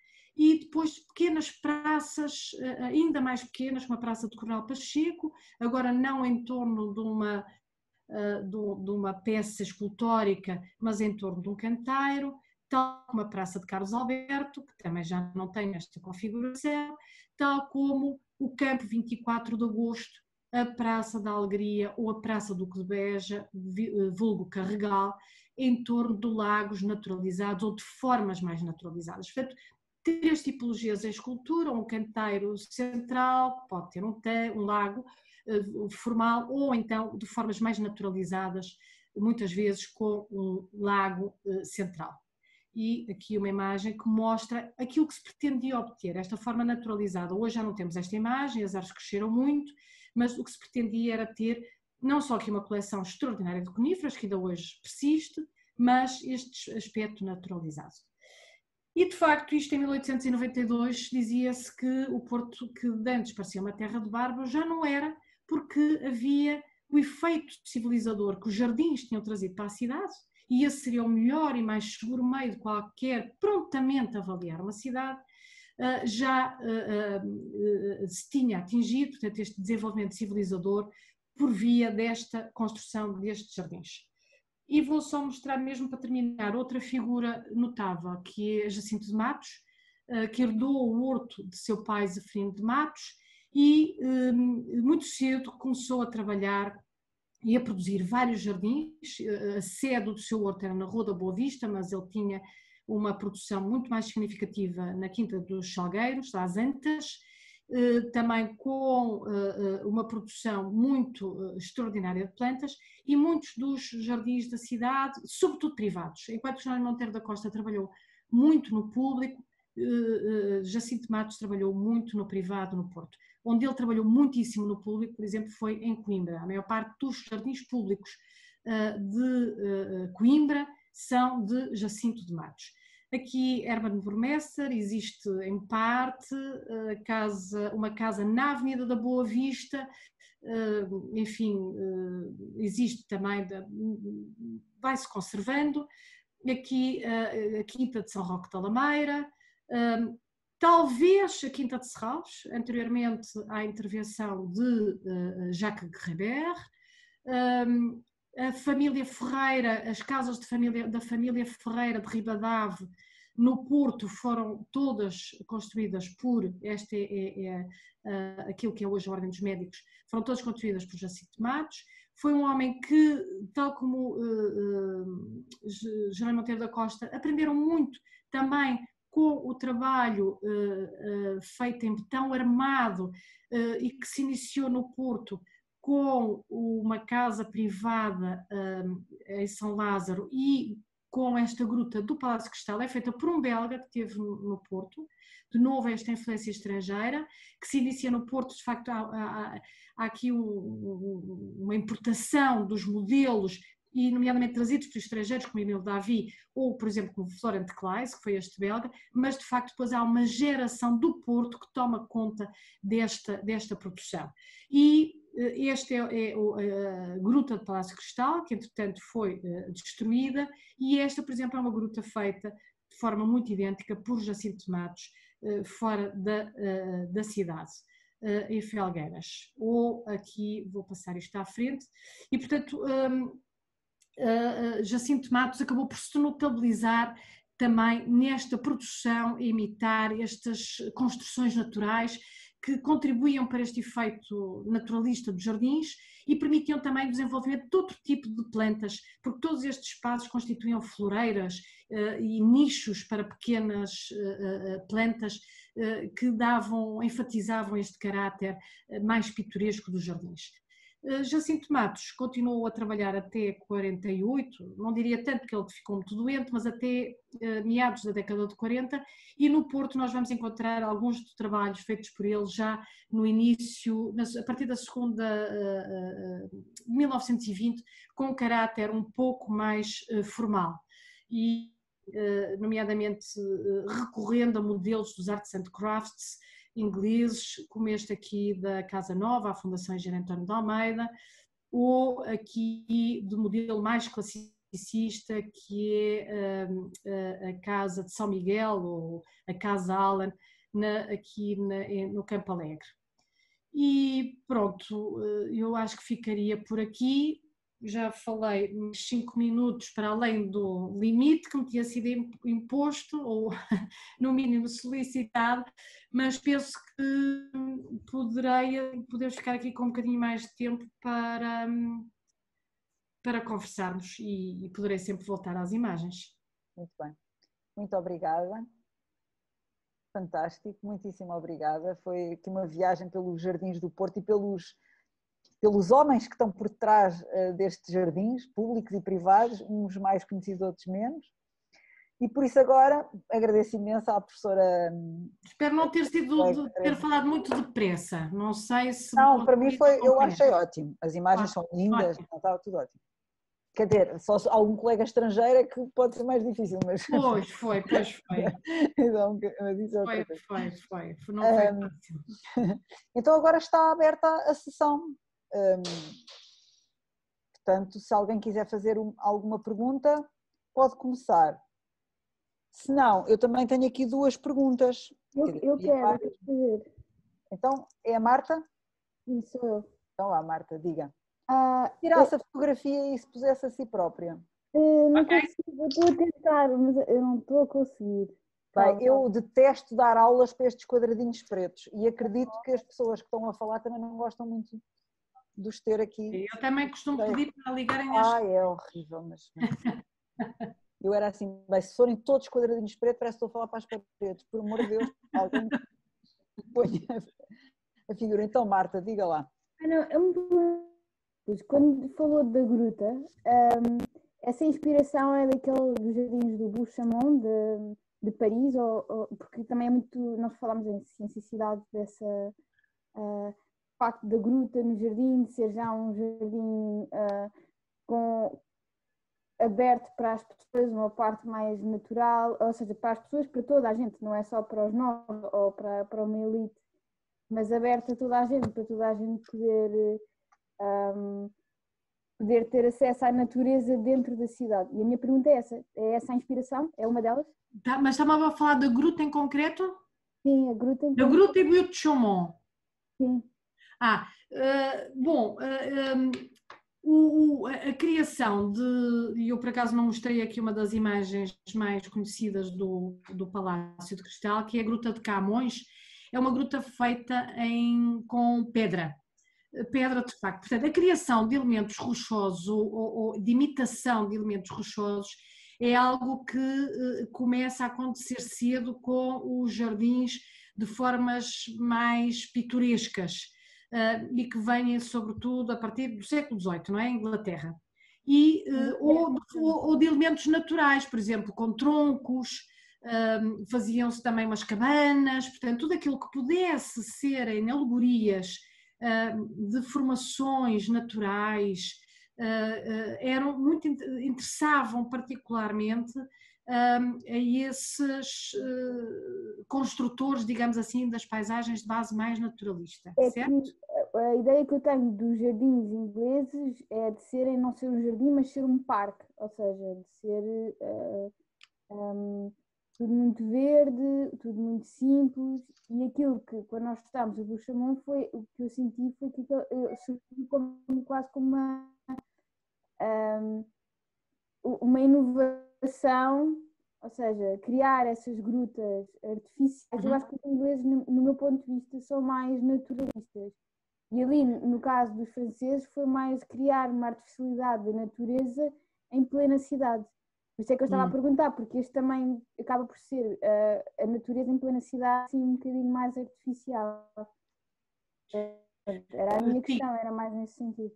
S2: e depois pequenas praças, ainda mais pequenas, como a Praça de Coronel Pacheco, agora não em torno de uma peça escultórica, mas em torno de um canteiro, tal como a Praça de Carlos Alberto, que também já não tem esta configuração, tal como o Campo 24 de Agosto, a Praça da Alegria ou a Praça do Duque de Beja, vulgo Carregal, em torno de lagos naturalizados ou de formas mais naturalizadas. Portanto, 3 tipologias em escultura: um canteiro central, pode ter um lago formal, ou então de formas mais naturalizadas, muitas vezes com um lago central. E aqui uma imagem que mostra aquilo que se pretendia obter, esta forma naturalizada. Hoje já não temos esta imagem, as árvores cresceram muito, mas o que se pretendia era ter não só aqui uma coleção extraordinária de coníferas, que ainda hoje persiste, mas este aspecto naturalizado. E de facto, isto em 1892 dizia-se que o Porto, que antes parecia uma terra de bárbaros, já não era, porque havia o efeito civilizador que os jardins tinham trazido para a cidade, e esse seria o melhor e mais seguro meio de qualquer prontamente avaliar uma cidade, já se tinha atingido, portanto, este desenvolvimento civilizador por via desta construção destes jardins. E vou só mostrar mesmo para terminar outra figura notável, que é Jacinto de Matos, que herdou o horto de seu pai Zeferino de Matos e muito cedo começou a trabalhar e a produzir vários jardins. A sede do seu horto era na Rua da Boa Vista, mas ele tinha uma produção muito mais significativa na Quinta dos Salgueiros, às Antas, também com uma produção muito extraordinária de plantas, e muitos dos jardins da cidade, sobretudo privados. Enquanto Jerónimo Monteiro da Costa trabalhou muito no público, Jacinto de Matos trabalhou muito no privado, no Porto. Onde ele trabalhou muitíssimo no público, por exemplo, foi em Coimbra. A maior parte dos jardins públicos de Coimbra são de Jacinto de Matos. Aqui, Herman Burmesser, existe em parte uma casa na Avenida da Boa Vista, enfim, existe também, vai-se conservando. Aqui a Quinta de São Roque da Lameira, talvez a Quinta de Serralves, anteriormente à intervenção de Jacques Guerrebert. A família Ferreira, as casas da família Ferreira de Ribadave no Porto foram todas construídas por, aquilo que é hoje a Ordem dos Médicos, foram todas construídas por Jacinto de Matos. Foi um homem que, tal como Jerónimo Monteiro da Costa, aprenderam muito também com o trabalho feito em betão armado e que se iniciou no Porto com uma casa privada em São Lázaro e com esta gruta do Palácio Cristal. É feita por um belga que esteve no Porto. De novo, esta influência estrangeira, que se inicia no Porto. De facto, há aqui uma importação dos modelos, e nomeadamente trazidos por estrangeiros, como Emile Davy, ou, por exemplo, como Florent Claes, que foi este belga, mas de facto depois há uma geração do Porto que toma conta desta produção. E esta é a Gruta de Palácio Cristal, que entretanto foi destruída, e esta, por exemplo, é uma gruta feita de forma muito idêntica por Jacinto de Matos, fora da cidade, em Felgueiras. Ou aqui, vou passar isto à frente, e portanto Jacinto de Matos acabou por se notabilizar também nesta produção, imitar estas construções naturais que contribuíam para este efeito naturalista dos jardins e permitiam também o desenvolvimento de outro tipo de plantas, porque todos estes espaços constituíam floreiras e nichos para pequenas plantas que enfatizavam este caráter mais pitoresco dos jardins. Jacinto de Matos continuou a trabalhar até 48, não diria tanto que ele ficou muito doente, mas até meados da década de 40, e no Porto nós vamos encontrar alguns dos trabalhos feitos por ele já no início, a partir da segunda, 1920, com um caráter um pouco mais formal, e nomeadamente recorrendo a modelos dos Arts and Crafts ingleses, como este aqui da Casa Nova, a Fundação Engenheiro António de Almeida, ou aqui do modelo mais classicista classicista, que é a Casa de São Miguel, ou a Casa Allen, aqui no Campo Alegre. E pronto, eu acho que ficaria por aqui. Já falei uns 5 minutos para além do limite que me tinha sido imposto, ou no mínimo solicitado, mas penso que podemos ficar aqui com um bocadinho mais de tempo para conversarmos e poderei sempre voltar às imagens.
S4: Muito bem. Muito obrigada. Fantástico, muitíssimo obrigada. Foi aqui uma viagem pelos Jardins do Porto e pelos homens que estão por trás destes jardins, públicos e privados, uns mais conhecidos, outros menos. E por isso agora agradeço imenso à professora...
S2: Espero não ter falado muito depressa, não sei se...
S4: Não, para mim eu achei ótimo, as imagens são lindas, está tudo ótimo. Quer dizer, só algum colega estrangeiro é que pode ser mais difícil, mas...
S2: Pois foi.
S4: Então, mas isso é outra
S2: coisa. Foi. Não foi fácil.
S4: Então agora está aberta a sessão. Portanto, se alguém quiser fazer alguma pergunta, pode começar. Se não, eu também tenho aqui 2 perguntas.
S6: Eu quero fazer.
S4: Então, é a Marta?
S6: Sim, sou eu.
S4: Então lá, Marta, diga. Tirasse a fotografia e se pusesse a si própria.
S6: Não consigo, eu estou a tentar, mas eu não estou a conseguir.
S4: Bem, eu detesto dar aulas para estes quadradinhos pretos e acredito que as pessoas que estão a falar também não gostam muito de os ter aqui.
S2: Eu também costumo pedir para ligarem
S4: é horrível, mas... Eu era assim, bem, se forem todos quadradinhos pretos, parece que estou a falar para as paredes. Por amor de Deus, alguém põe a figura. Então, Marta, diga lá.
S6: Quando falou da gruta, essa inspiração é dos jardins do Bouchamont, de Paris, porque também é muito, nós falamos em ciência e cidade dessa facto da gruta no jardim, de ser já um jardim aberto para as pessoas, uma parte mais natural, ou seja, para as pessoas, para toda a gente, não é só para os novos ou para uma elite, mas aberto a toda a gente, para toda a gente poder ter acesso à natureza dentro da cidade. E a minha pergunta é essa a inspiração? É uma delas?
S2: Mas estava a falar da gruta em concreto?
S6: Sim, a gruta em concreto.
S2: Da gruta e Butte-Chaumont?
S6: Sim.
S2: Bom, a criação e eu por acaso não mostrei aqui uma das imagens mais conhecidas do Palácio de Cristal, que é a Gruta de Camões. É uma gruta feita com pedra de facto. Portanto, a criação de elementos rochosos ou de imitação de elementos rochosos é algo que começa a acontecer cedo com os jardins de formas mais pitorescas e que vêm sobretudo a partir do século XVIII, não é? Em Inglaterra. Ou de elementos naturais, por exemplo, com troncos, faziam-se também umas cabanas, portanto, tudo aquilo que pudesse serem alegorias de formações naturais, interessavam particularmente a esses construtores, digamos assim, das paisagens de base mais naturalista, certo?
S6: A ideia que eu tenho dos jardins ingleses é de serem, não ser um jardim, mas ser um parque, ou seja, de ser tudo muito verde, tudo muito simples, e aquilo que, quando nós estávamos o Bouchamont, o que eu senti foi que eu senti quase como uma inovação, ou seja, criar essas grutas artificiais. Eu acho que os ingleses, no meu ponto de vista, são mais naturalistas. E ali, no caso dos franceses, foi mais criar uma artificialidade da natureza em plena cidade. Por isso é que eu estava a perguntar, porque este também acaba por ser a natureza em plena cidade, assim, um bocadinho mais artificial. Era a minha questão, era mais nesse sentido.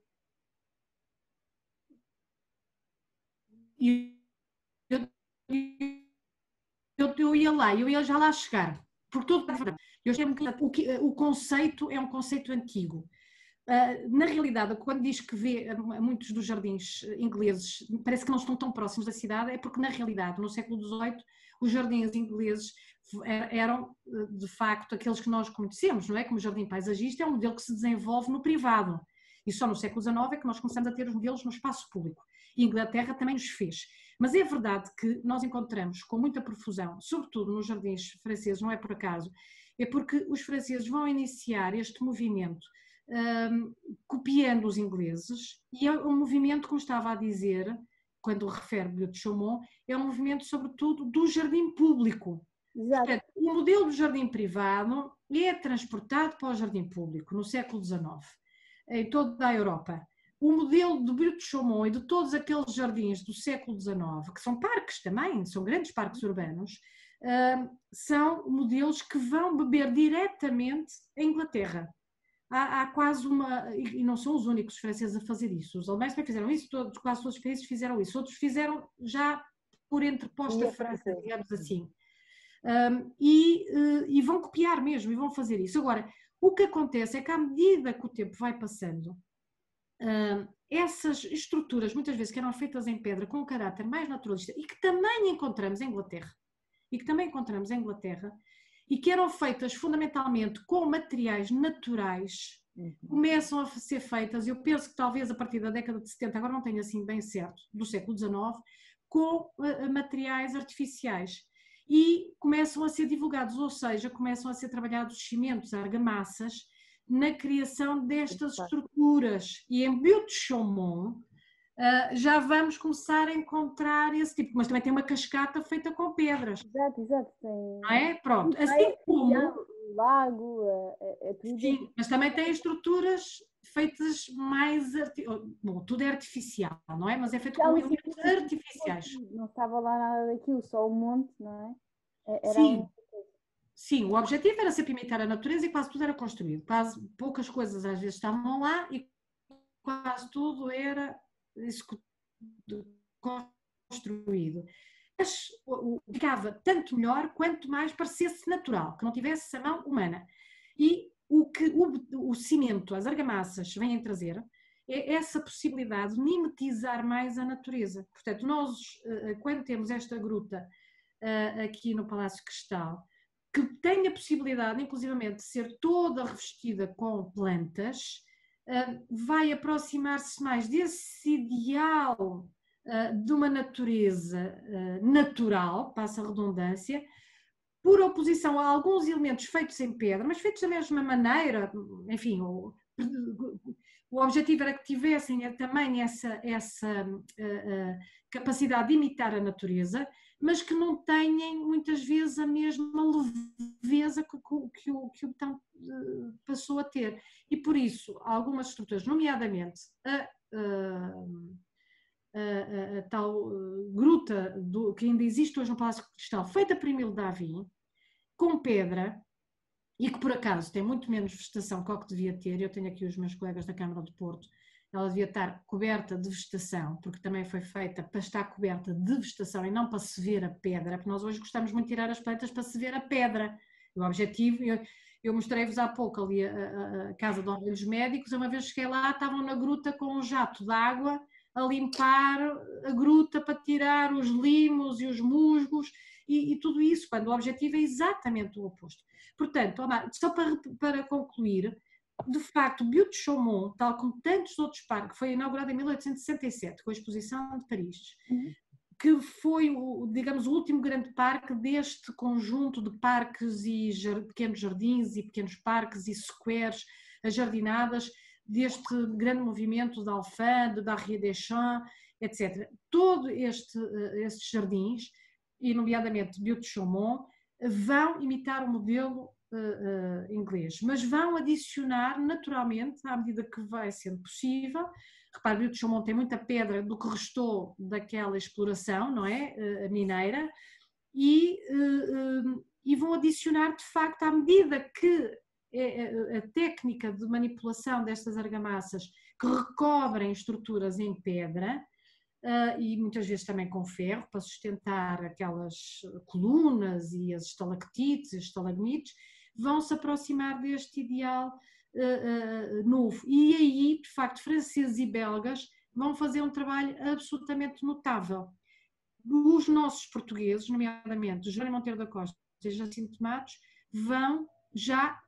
S2: Eu ia já lá chegar, porque o conceito é um conceito antigo. Na realidade, quando diz que vê muitos dos jardins ingleses, parece que não estão tão próximos da cidade, é porque na realidade, no século XVIII, os jardins ingleses eram de facto aqueles que nós conhecemos, não é? Como o jardim paisagista é um modelo que se desenvolve no privado E só no século XIX é que nós começamos a ter os modelos no espaço público. E a Inglaterra também os fez. Mas é verdade que nós encontramos com muita profusão, sobretudo nos jardins franceses, não é por acaso, é porque os franceses vão iniciar este movimento copiando os ingleses, e é um movimento, como estava a dizer, quando refere Biot de Chaumont, é um movimento sobretudo do jardim público.
S6: Exato.
S2: Portanto, o modelo do jardim privado é transportado para o jardim público no século XIX, em toda a Europa. O modelo do Biot de Chaumont e de todos aqueles jardins do século XIX, que são parques também, são grandes parques urbanos, são modelos que vão beber diretamente a Inglaterra. Há quase uma, e não são os únicos franceses a fazer isso, os alemães também fizeram isso, quase todos os países fizeram isso, outros fizeram já por entreposta França, digamos assim. E vão copiar mesmo, e vão fazer isso. Agora, o que acontece é que à medida que o tempo vai passando, essas estruturas, muitas vezes que eram feitas em pedra com um caráter mais naturalista, e que também encontramos em Inglaterra, e que eram feitas fundamentalmente com materiais naturais, começam a ser feitas, eu penso que talvez a partir da década de 70, agora não tenho assim bem certo, do século XIX, com materiais artificiais. E começam a ser divulgados, ou seja, começam a ser trabalhados os cimentos, argamassas, na criação destas estruturas. E em Biot de Chaumont já vamos começar a encontrar esse tipo, mas também tem uma cascata feita com pedras.
S6: Exato.
S2: Não é? Pronto. Assim como
S6: o lago, é tudo.
S2: Sim, mas também tem estruturas feitas mais... Bom, tudo é artificial, não é? Mas é feito com elementos artificiais.
S6: Não estava lá nada daquilo, só o monte, não é?
S2: Sim, o objetivo era sempre imitar a natureza e quase tudo era construído. Quase poucas coisas às vezes estavam lá e quase tudo era construído. Mas ficava tanto melhor quanto mais parecesse natural, que não tivesse a mão humana. E o que o cimento, as argamassas vêm trazer é essa possibilidade de mimetizar mais a natureza. Portanto, nós, quando temos esta gruta aqui no Palácio Cristal, que tem a possibilidade, inclusivamente, de ser toda revestida com plantas, vai aproximar-se mais desse ideal de uma natureza natural, passa a redundância, por oposição a alguns elementos feitos em pedra, mas feitos da mesma maneira, enfim, o objetivo era que tivessem também essa capacidade de imitar a natureza, mas que não tenham muitas vezes a mesma leveza que o betão passou a ter. E por isso, algumas estruturas, nomeadamente a tal gruta que ainda existe hoje no Palácio Cristal, feita por Emile Davy, com pedra, e que por acaso tem muito menos vegetação que o que devia ter. Eu tenho aqui os meus colegas da Câmara de Porto, ela devia estar coberta de vegetação, porque também foi feita para estar coberta de vegetação e não para se ver a pedra, porque nós hoje gostamos muito de tirar as plantas para se ver a pedra. O objetivo, eu mostrei-vos há pouco ali a Casa de Olhos Médicos, uma vez cheguei lá, estavam na gruta com um jato de água a limpar a gruta para tirar os limos e os musgos e tudo isso, quando o objetivo é exatamente o oposto. Portanto, só para concluir, de facto, o Biot de Chaumont, tal como tantos outros parques, foi inaugurado em 1867, com a Exposição de Paris, que foi, digamos, o último grande parque deste conjunto de parques e pequenos jardins e pequenos parques e squares ajardinadas, deste grande movimento da Alfand, da Barrière des Champs, etc. Todos estes jardins, e nomeadamente Biot de Chaumont, vão imitar o modelo inglês, mas vão adicionar naturalmente, à medida que vai sendo possível. Repare, Biot de Chaumont tem muita pedra do que restou daquela exploração, não é? Mineira, e vão adicionar, de facto, à medida que a técnica de manipulação destas argamassas que recobrem estruturas em pedra, e muitas vezes também com ferro, para sustentar aquelas colunas e as estalactites, as estalagmites, vão se aproximar deste ideal novo. E aí, de facto, franceses e belgas vão fazer um trabalho absolutamente notável. Os nossos portugueses, nomeadamente Jerónimo Monteiro da Costa e Jacinto Matos, vão já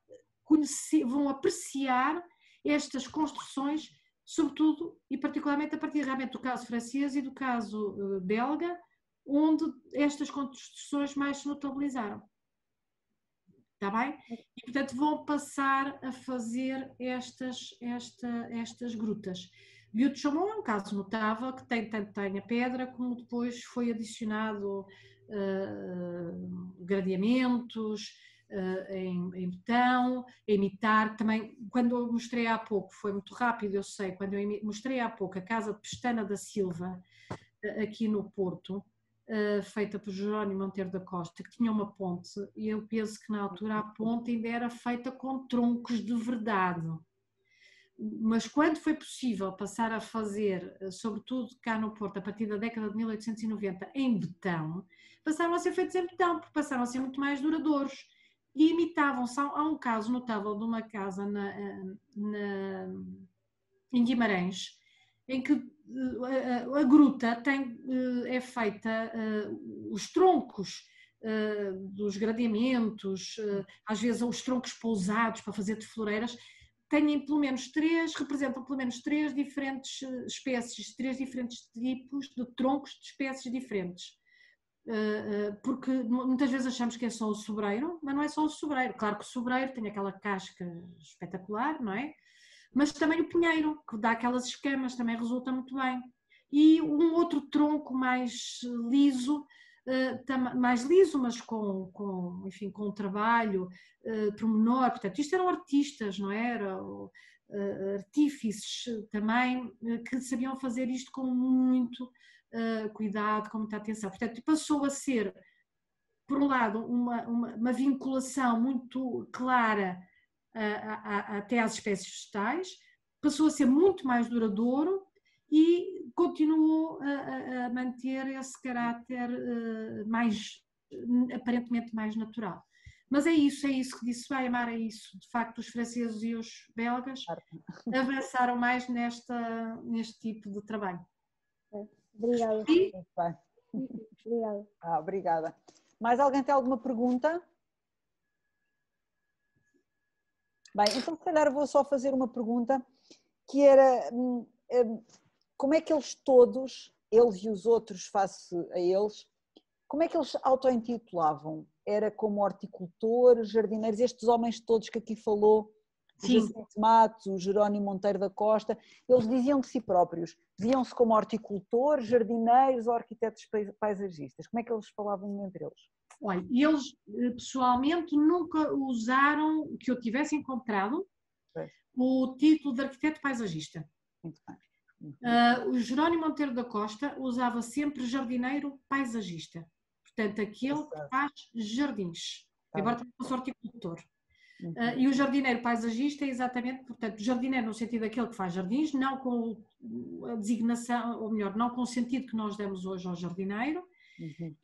S2: vão apreciar estas construções sobretudo e particularmente a partir realmente do caso francês e do caso belga, onde estas construções mais se notabilizaram. Está bem? E, portanto, vão passar a fazer estas grutas. Vieux de Chaumont é um caso notável, que tem a pedra, como depois foi adicionado gradeamentos em betão, a imitar. Também, quando eu mostrei há pouco, foi muito rápido, eu sei, quando eu mostrei há pouco a casa de Pestana da Silva, aqui no Porto, feita por Jerónimo Monteiro da Costa, que tinha uma ponte, e eu penso que na altura a ponte ainda era feita com troncos de verdade. Mas quando foi possível passar a fazer, sobretudo cá no Porto, a partir da década de 1890, em betão, passaram a ser feitos em betão, porque passaram a ser muito mais duradouros. E imitavam-se. Há um caso notável de uma casa em Guimarães, em que a gruta é feita, os troncos dos gradeamentos, às vezes os troncos pousados para fazer de floreiras, representam pelo menos três diferentes espécies, três diferentes tipos de troncos de espécies diferentes. Porque muitas vezes achamos que é só o sobreiro, mas não é só o sobreiro. Claro que o sobreiro tem aquela casca espetacular, não é? Mas também o pinheiro, que dá aquelas escamas, também resulta muito bem. E um outro tronco mais liso, mas enfim, com um trabalho pormenor. Portanto, isto eram artistas, não é? Eram artífices também, que sabiam fazer isto com muito cuidado, com muita atenção. Portanto, passou a ser, por um lado, uma vinculação muito clara até às espécies vegetais, passou a ser muito mais duradouro e continuou a manter esse caráter aparentemente mais natural. Mas é isso que disse bem, Mara, é isso. De facto, os franceses e os belgas avançaram mais neste tipo de trabalho.
S6: Obrigada.
S4: Muito bem.
S6: Obrigada.
S4: Obrigada. Mais alguém tem alguma pergunta? Bem, então se calhar vou só fazer uma pergunta, que era como é que eles todos, eles e os outros face a eles, como é que eles auto-intitulavam? Era como horticultores, jardineiros, estes homens todos que aqui falou, o Jacinto Matos, o Jerónimo Monteiro da Costa, eles diziam de si próprios, viam-se como horticultores, jardineiros ou arquitetos paisagistas? Como é que eles falavam entre eles?
S2: Olha, eles pessoalmente nunca usaram, que eu tivesse encontrado, o título de arquiteto paisagista.
S4: Muito bem.
S2: O Jerónimo Monteiro da Costa usava sempre jardineiro paisagista. Portanto, aquele que faz jardins, embora também fosse horticultor. E o jardineiro paisagista é exatamente, portanto, jardineiro no sentido daquele que faz jardins, não com a designação, ou melhor, não com o sentido que nós damos hoje ao jardineiro,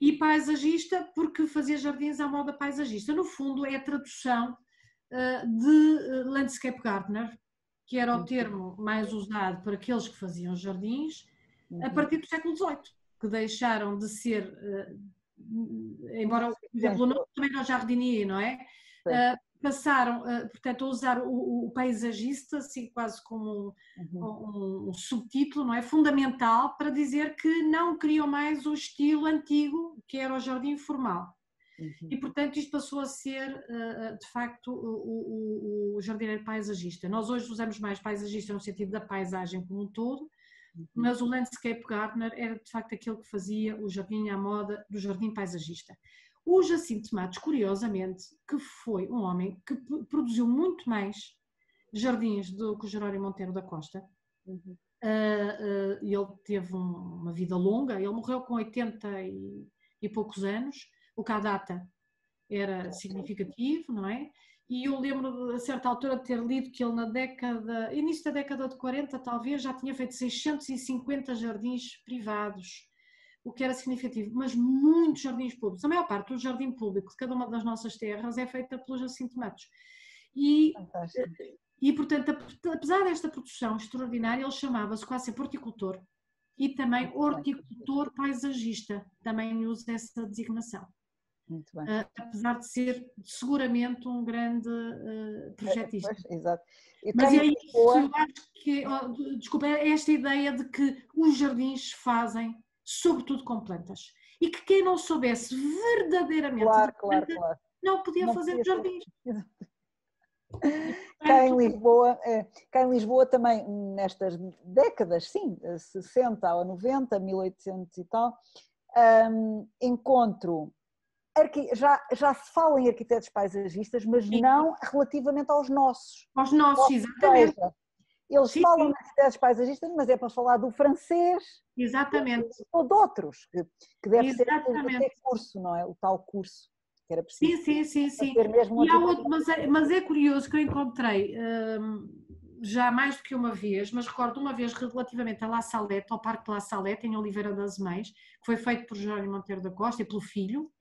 S2: e paisagista porque fazia jardins à moda paisagista. No fundo é a tradução de landscape gardener, que era o termo mais usado para aqueles que faziam jardins a partir do século XVIII, que deixaram de ser, embora, por exemplo, o nome também era jardinier, não é? Passaram, portanto, a usar o paisagista, assim, quase como um subtítulo, não é? Fundamental, para dizer que não queriam mais o estilo antigo, que era o jardim formal. E, portanto, isto passou a ser, de facto, o jardineiro paisagista. Nós hoje usamos mais paisagista no sentido da paisagem como um todo, mas o landscape gardener era, de facto, aquele que fazia o jardim à moda do jardim paisagista. O Jacinto Matos, curiosamente, que foi um homem que produziu muito mais jardins do que o Jerónimo Monteiro da Costa. Ele teve uma vida longa, ele morreu com 80 e poucos anos, o que à data era significativo, não é? E eu lembro, a certa altura, de ter lido que ele início da década de 40, talvez, já tinha feito 650 jardins privados, o que era significativo, mas muitos jardins públicos. A maior parte do jardim público de cada uma das nossas terras é feita pelo Jacinto Matos. E, portanto, apesar desta produção extraordinária, ele chamava-se quase sempre horticultor e também horticultor paisagista, também usa essa designação.
S4: Muito bem.
S2: Apesar de ser seguramente um grande projetista.
S4: Pois, exato. E
S2: Mas
S4: cá em
S2: é isso,
S4: Lisboa,
S2: eu acho que, desculpa, é esta ideia de que os jardins se fazem, sobretudo com plantas. E que quem não soubesse verdadeiramente
S4: claro,
S2: de
S4: claro,
S2: plantas,
S4: claro.
S2: não podia
S4: Não
S2: fazer
S4: podia ser.
S2: jardins.
S4: Cá em Lisboa também, nestas décadas, sim, 60 ou 90, 1800 e tal, encontro, já se fala em arquitetos paisagistas, mas
S2: Sim.
S4: não relativamente aos nossos.
S2: Aos nossos,
S4: Ou
S2: exatamente.
S4: seja, eles
S2: Sim,
S4: falam
S2: sim.
S4: de arquitetos paisagistas, mas é para falar do francês
S2: Exatamente.
S4: ou de outros, que deve ser
S2: Exatamente.
S4: até curso, não é? O tal curso que era preciso
S2: Sim.
S4: ter mesmo um
S2: E há
S4: arquiteto.
S2: outro, mas é curioso que eu encontrei já mais do que uma vez, mas recordo uma vez relativamente a La Salette, ao Parque de La Salette, em Oliveira das Mães, que foi feito por Jerónimo Monteiro da Costa e pelo filho,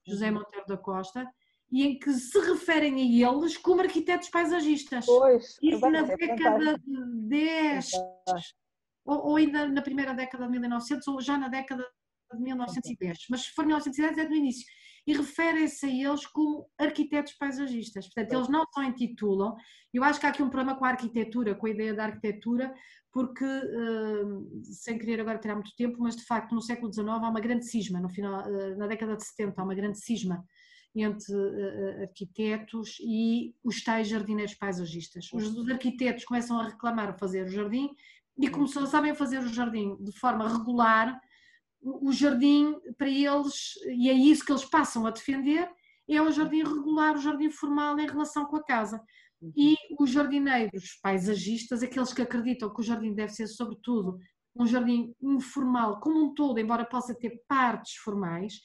S2: José Monteiro da Costa, e em que se referem a eles como arquitetos paisagistas.
S4: Pois,
S2: Isso
S4: bem,
S2: na
S4: isso é
S2: década
S4: fantástico.
S2: de 10, ou ainda na primeira década de 1900, ou já na década de 1910, mas se for 1910 é do início. E referem-se a eles como arquitetos paisagistas. Portanto, eles não só intitulam. Eu acho que há aqui um problema com a arquitetura, com a ideia da arquitetura, porque, sem querer agora tirar muito tempo, mas de facto no século XIX há uma grande cisma, no final, na década de 70 há uma grande cisma entre arquitetos e os tais jardineiros paisagistas. Os arquitetos começam a reclamar fazer o jardim e como só sabem fazer o jardim de forma regular, o jardim para eles, e é isso que eles passam a defender, é o jardim regular, o jardim formal em relação com a casa. E os jardineiros paisagistas, aqueles que acreditam que o jardim deve ser sobretudo um jardim informal como um todo, embora possa ter partes formais,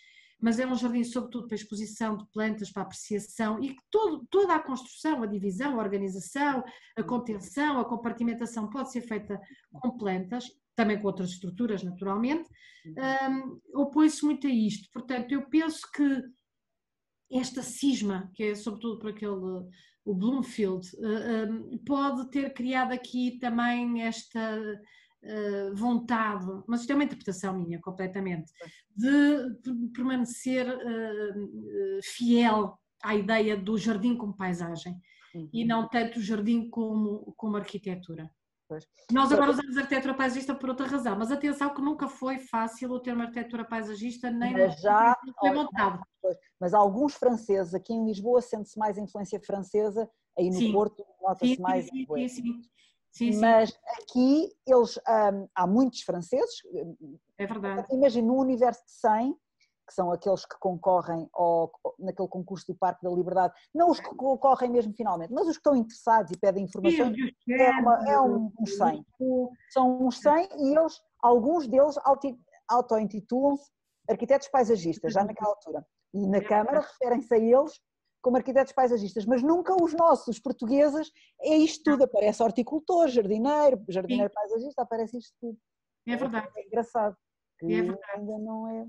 S2: mas é um jardim sobretudo para a exposição de plantas, para a apreciação, e que toda a construção, a divisão, a organização, a contenção, a compartimentação pode ser feita com plantas, também com outras estruturas naturalmente, opõe-se muito a isto. Portanto, eu penso que esta cisma, que é sobretudo por aquele, o Bloomfield, pode ter criado aqui também esta vontade, mas isto é uma interpretação minha completamente, de permanecer fiel à ideia do jardim como paisagem e não tanto o jardim como arquitetura. Nós agora usamos arquitetura paisagista por outra razão, mas atenção que nunca foi fácil o termo arquitetura paisagista, nem foi montado.
S4: Mas alguns franceses, aqui em Lisboa sente-se mais influência francesa, aí no Porto nota-se mais influência. Mas aqui eles, há muitos franceses,
S2: é verdade.
S4: Imagina num universo de 100, que são aqueles que concorrem naquele concurso do Parque da Liberdade, não os que concorrem mesmo finalmente, mas os que estão interessados e pedem informações, é uns 100. São uns 100 e eles, alguns deles auto-intitulam-se arquitetos paisagistas, já naquela altura. E na Câmara referem-se a eles como arquitetos paisagistas, mas nunca os nossos, os portugueses, é isto tudo, aparece horticultor, jardineiro paisagista, aparece isto tudo.
S2: É verdade.
S4: É engraçado, que
S2: é verdade.
S4: ainda não é...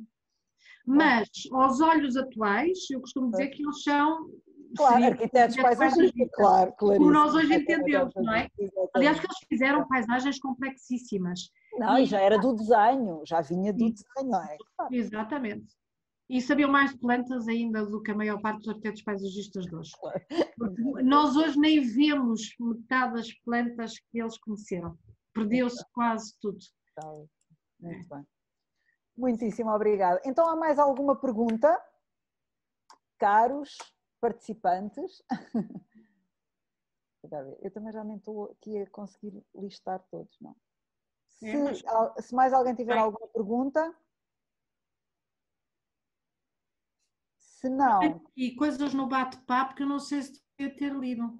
S2: Mas, aos olhos atuais, eu costumo dizer que eles são...
S4: Claro, arquitetos paisagistas, claro,
S2: como nós hoje entendemos, não é? Aliás, que eles fizeram paisagens complexíssimas.
S4: Não, e já era do desenho, já vinha do desenho, não é?
S2: Claro. Exatamente. E sabiam mais de plantas ainda do que a maior parte dos arquitetos paisagistas de hoje. Porque nós hoje nem vemos metade das plantas que eles conheceram. Perdeu-se quase tudo.
S4: Muito bem. Muitíssimo obrigada. Então, há mais alguma pergunta? Caros participantes? Eu também já nem estou aqui a conseguir listar todos, não. Se mais alguém tiver alguma pergunta... Se não...
S2: E coisas no bate-papo que eu não sei se devia ter lido.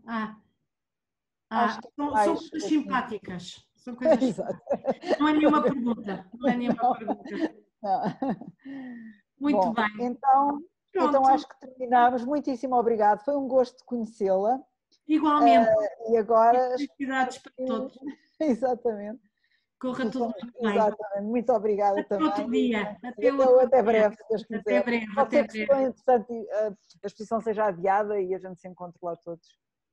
S2: São coisas simpáticas. São coisas... Não é nenhuma pergunta. Não é nenhuma pergunta. Muito bem.
S4: Então acho que terminamos. Muitíssimo obrigado. Foi um gosto conhecê-la.
S2: Igualmente.
S4: E agora...
S2: Felicidades para todos.
S4: Exatamente.
S2: Corra tudo muito bem.
S4: Exatamente. Muito obrigada também.
S2: Outro dia.
S4: Até breve, se Deus quiser.
S2: Até breve.
S4: Pode ser que seja interessante a exposição seja adiada e a gente se encontre lá todos.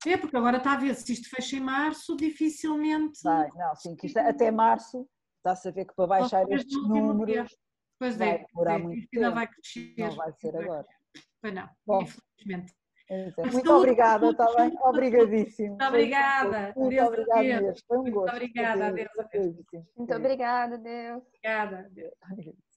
S2: É, porque agora está a ver, se isto fecha em março, dificilmente...
S4: Não, sim, que isto até março, está-se a ver que para baixar estes números
S2: vai demorar muito tempo. Ainda vai crescer.
S4: Não vai ser agora.
S2: Pois não, infelizmente.
S4: Muito obrigada, está bem? Obrigadíssimo.
S2: Muito obrigada.
S4: Muito obrigada mesmo. Foi um gosto.
S2: Obrigada, adeus.
S5: Muito obrigada, Deus.
S2: Obrigada.
S4: Adeus.